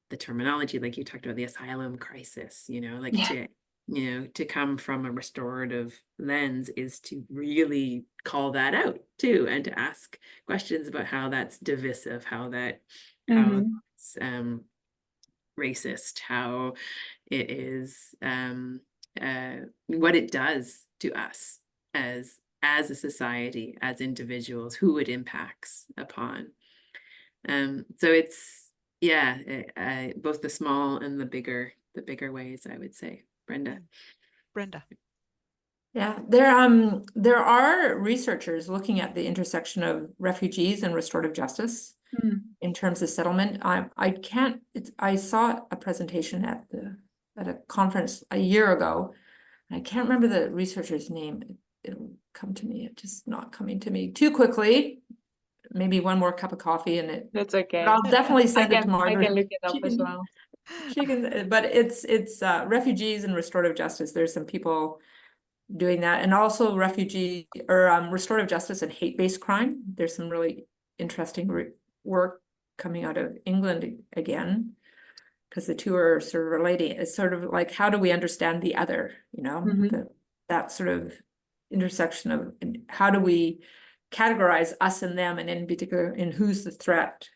the terminology, like you talked about the asylum crisis, like to come from a restorative lens is to really call that out too, and to ask questions about how that's divisive, how that's racist, how it is what it does to us as a society, as individuals, who it impacts upon. So it's both the small and the bigger ways, I would say. Brenda. Yeah, there are researchers looking at the intersection of refugees and restorative justice in terms of settlement. I saw a presentation at a conference a year ago. I can't remember the researcher's name. It'll come to me. It's just not coming to me too quickly. Maybe one more cup of coffee and it. That's okay. I'll definitely send it to Margaret. I can look it up as well. She can, but it's refugees and restorative justice. There's some people doing that, and also refugee or restorative justice and hate-based crime. There's some really interesting work coming out of England again, because the two are sort of relating. It's sort of like, how do we understand the other? That sort of intersection of how do we categorize us and them, and in particular in who's the threat,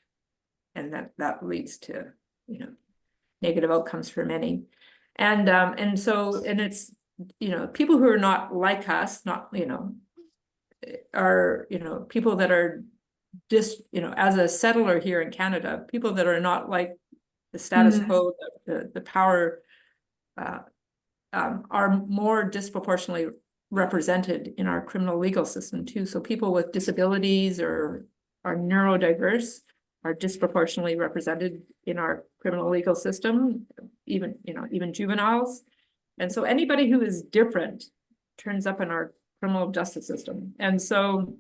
and that leads to negative outcomes for many, and it's people who are not like us, not are people that are just as a settler here in Canada, people that are not like the status quo, the power are more disproportionately represented in our criminal legal system too. So people with disabilities or are neurodiverse are disproportionately represented in our criminal legal system, even juveniles. And so anybody who is different turns up in our criminal justice system. And so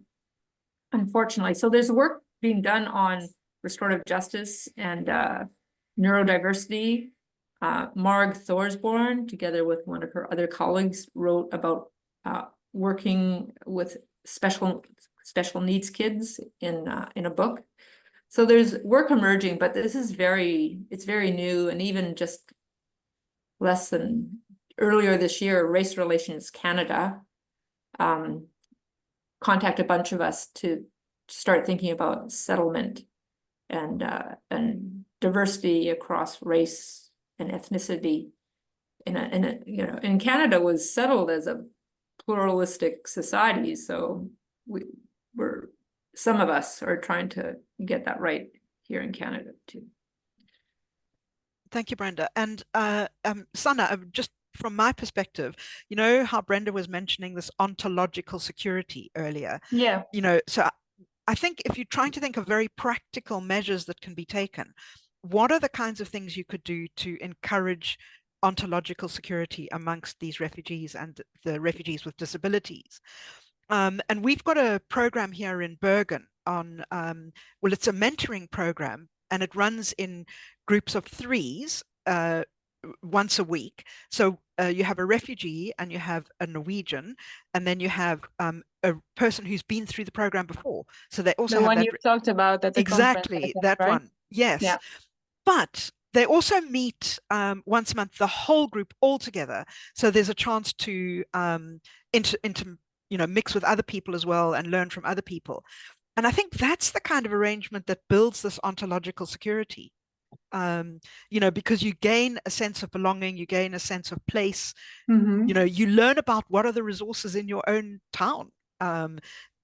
unfortunately, so there's work being done on restorative justice and neurodiversity. Marg Thorsborn, together with one of her other colleagues, wrote about working with special needs kids in a book. So there's work emerging, but this is it's very new, and even just less than earlier this year, Race Relations Canada contacted a bunch of us to start thinking about settlement and diversity across race and ethnicity. In Canada was settled as a pluralistic society, so some of us are trying to get that right here in Canada too. Thank you, Brenda. And Sana, just from my perspective, how Brenda was mentioning this ontological security earlier. Yeah. So I think if you're trying to think of very practical measures that can be taken, what are the kinds of things you could do to encourage ontological security amongst these refugees and the refugees with disabilities? And we've got a program here in Bergen on, well, it's a mentoring program, and it runs in groups of 3s once a week. So you have a refugee and you have a Norwegian, and then you have a person who's been through the program before. So they also the have one that you talked about at the exactly conference, that right? one. Yes. Yeah. But they also meet once a month, the whole group all together. So there's a chance to mix with other people as well and learn from other people. And I think that's the kind of arrangement that builds this ontological security. Because you gain a sense of belonging, you gain a sense of place. You learn about what are the resources in your own town.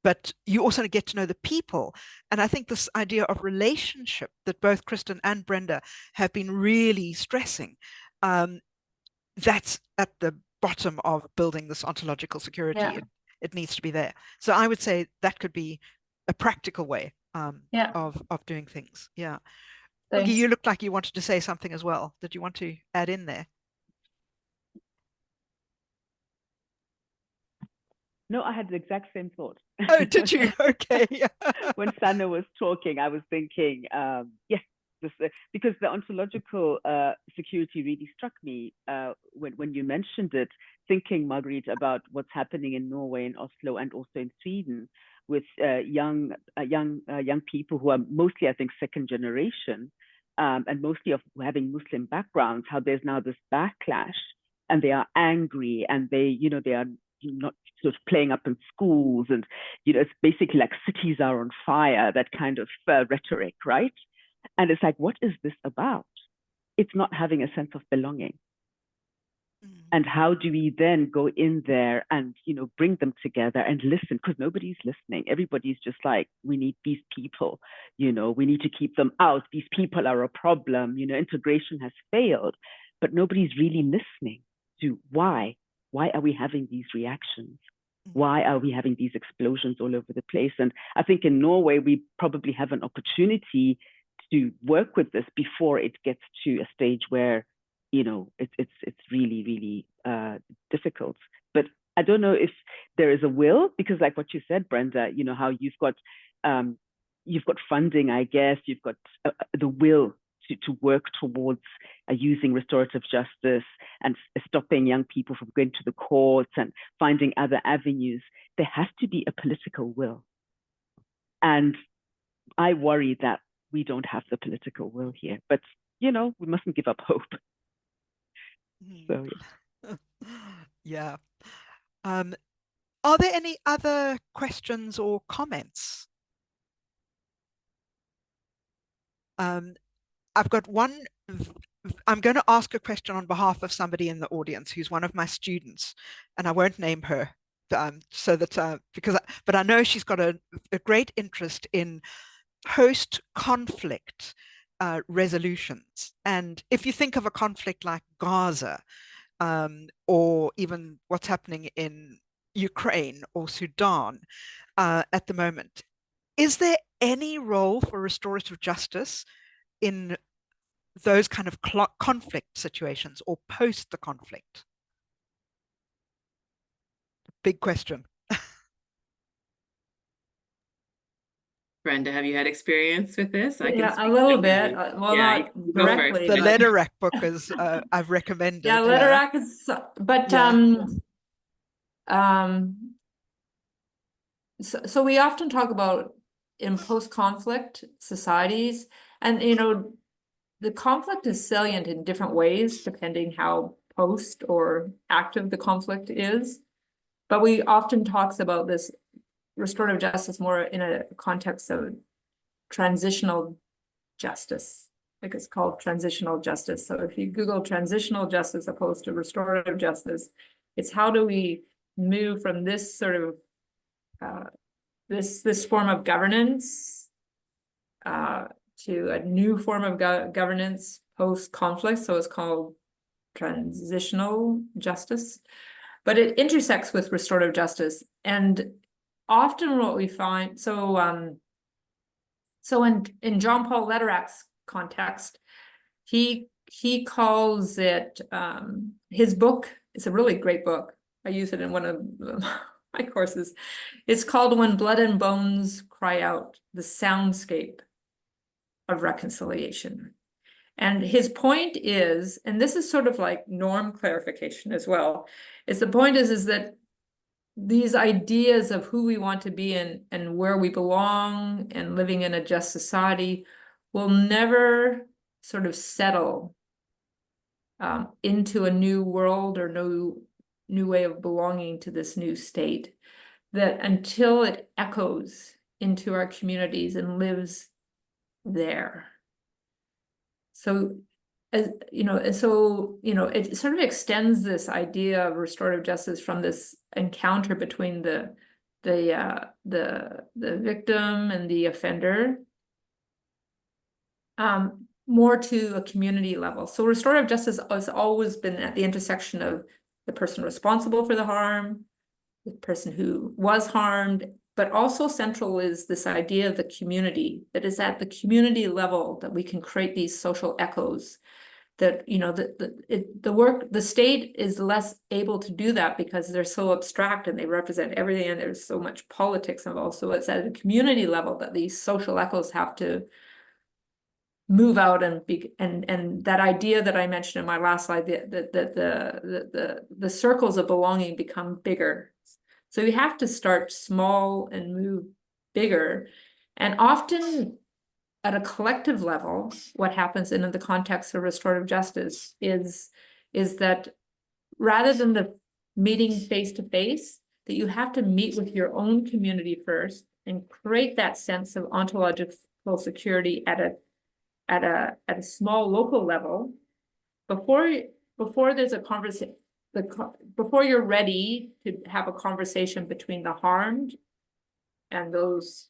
But you also get to know the people. And I think this idea of relationship that both Kristin and Brenda have been really stressing, that's at the bottom of building this ontological security. Yeah. it needs to be there. So I would say that could be a practical way Yeah. of doing things. Yeah. Thanks. Oogie, you looked like you wanted to say something as well. Did you want to add in there? No, I had the exact same thought. Oh, did you? Okay. When Sana was talking, I was thinking, yes, because the ontological security really struck me when you mentioned it, thinking, Marguerite, about what's happening in Norway, in Oslo, and also in Sweden with young people who are mostly, I think, second generation, and mostly of having Muslim backgrounds, how there's now this backlash, and they are angry, and they are not sort of playing up in schools, and it's basically like cities are on fire, that kind of rhetoric, right? And it's like, what is this about? It's not having a sense of belonging. And how do we then go in there and bring them together and listen? Because nobody's listening. Everybody's just like, we need these people, we need to keep them out. These people are a problem. Integration has failed, but nobody's really listening to why. Why are we having these reactions? Why are we having these explosions all over the place? And I think in Norway, we probably have an opportunity to work with this before it gets to a stage where, it's really, really difficult. But I don't know if there is a will, because like what you said, Brenda, how you've got funding, I guess, you've got the will to work towards using restorative justice and stopping young people from going to the courts and finding other avenues. There has to be a political will. And I worry that we don't have the political will here, but we mustn't give up hope. So yeah. Are there any other questions or comments? I've got one. I'm going to ask a question on behalf of somebody in the audience who's one of my students, and I won't name her, so that but I know she's got a great interest in post-conflict resolutions. And if you think of a conflict like Gaza, or even what's happening in Ukraine or Sudan at the moment, is there any role for restorative justice in those kind of conflict situations or post the conflict? Big question. Brenda, have you had experience with this? Yeah, a little bit. Well, Yeah, not you go directly. first. The Lederach book is I've recommended. Yeah, Lederach is, but so we often talk about in post-conflict societies, and the conflict is salient in different ways depending how post or active the conflict is. But we often talks about this restorative justice more in a context of transitional justice. Like it's called transitional justice. So if you Google transitional justice opposed to restorative justice, it's how do we move from this sort of this form of governance to a new form of governance post-conflict. So it's called transitional justice, but it intersects with restorative justice. And often what we find, so in John Paul Lederach's context, he calls it, his book, it's a really great book. I use it in one of my courses. It's called When Blood and Bones Cry Out, the Soundscape of Reconciliation. And his point is, and this is sort of like norm clarification as well, is the point is that these ideas of who we want to be and where we belong and living in a just society will never sort of settle into a new world or new way of belonging to this new state, that until it echoes into our communities and lives there. So, it sort of extends this idea of restorative justice from this encounter between the victim and the offender, more to a community level. So restorative justice has always been at the intersection of the person responsible for the harm, the person who was harmed, but also central is this idea of the community, that is at the community level that we can create these social echoes. That, you know, the state is less able to do that because they're so abstract and they represent everything, and there's so much politics involved. So it's at a community level that these social echoes have to move out and be, and that idea that I mentioned in my last slide, the circles of belonging become bigger. So we have to start small and move bigger. And often at a collective level, what happens in the context of restorative justice is that rather than the meeting face to face, that you have to meet with your own community first and create that sense of ontological security at a small local level before there's a conversation, before you're ready to have a conversation between the harmed and those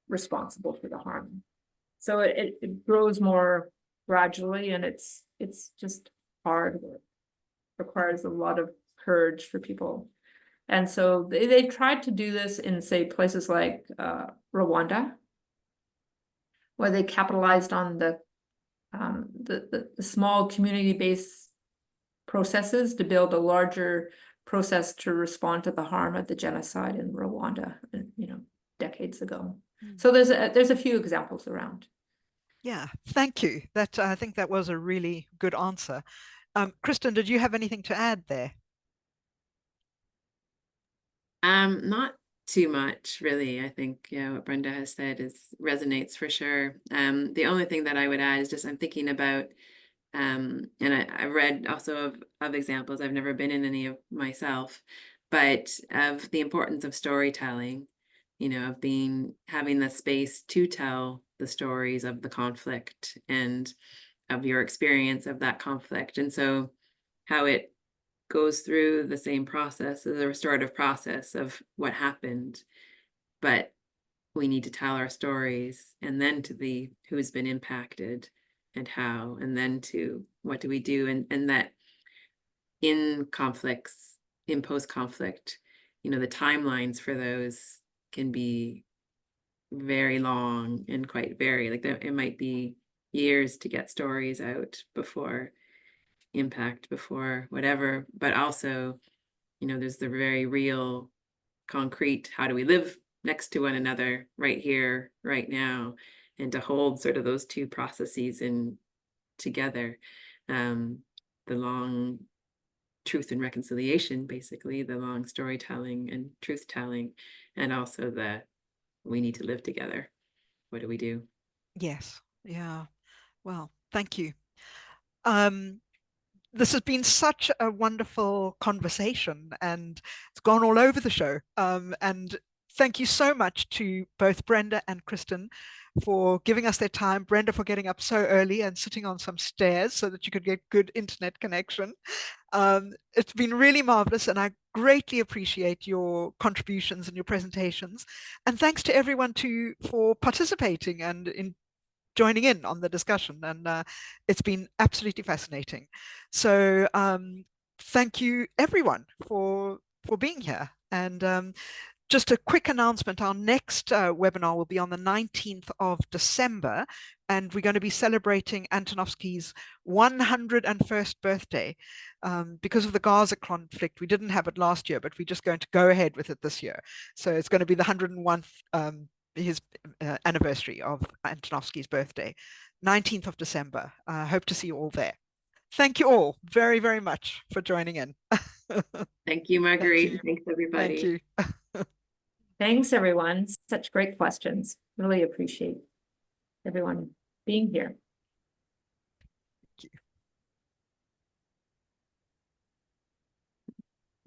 responsible for the harm. So it grows more gradually, and it's just hard work. Requires a lot of courage for people. And so they tried to do this in, say, places like Rwanda, where they capitalized on the small community-based processes to build a larger process to respond to the harm of the genocide in Rwanda, you know, decades ago. So there's a few examples around. Yeah, thank you. That I think that was a really good answer. Kristin, did you have anything to add there? Not too much, really. I think, yeah, what Brenda has said resonates for sure. The only thing that I would add is just I'm thinking about, and I've read also of examples. I've never been in any of myself, but of the importance of storytelling, you know, of having the space to tell the stories of the conflict and of your experience of that conflict. And so how it goes through the same process as a restorative process of what happened, but we need to tell our stories, and then to who's been impacted and how, and then to what do we do, and that in conflicts, in post-conflict, you know, the timelines for those can be very long and quite varied. Like it might be years to get stories out before impact, before whatever, but also, you know, there's the very real concrete, how do we live next to one another right here, right now, and to hold sort of those two processes in together. The long truth and reconciliation, basically, the long storytelling and truth telling, and also we need to live together. What do we do? Yes. Yeah. Well, thank you. This has been such a wonderful conversation, and it's gone all over the show. And thank you so much to both Brenda and Kristin for giving us their time. Brenda for getting up so early and sitting on some stairs so that you could get good internet connection. It's been really marvelous, and I greatly appreciate your contributions and your presentations. And thanks to everyone for participating and joining in on the discussion, and it's been absolutely fascinating. So thank you everyone for being here. And just a quick announcement, our next webinar will be on the 19th of December, and we're going to be celebrating Antonovsky's 101st birthday. Because of the Gaza conflict, we didn't have it last year, but we're just going to go ahead with it this year. So it's going to be the 101th his anniversary of Antonovsky's birthday, 19th of December. I hope to see you all there. Thank you all very, very much for joining in. Thank you, Marguerite. Thanks, everybody. Thank you. Thanks, everyone. Such great questions. Really appreciate everyone being here.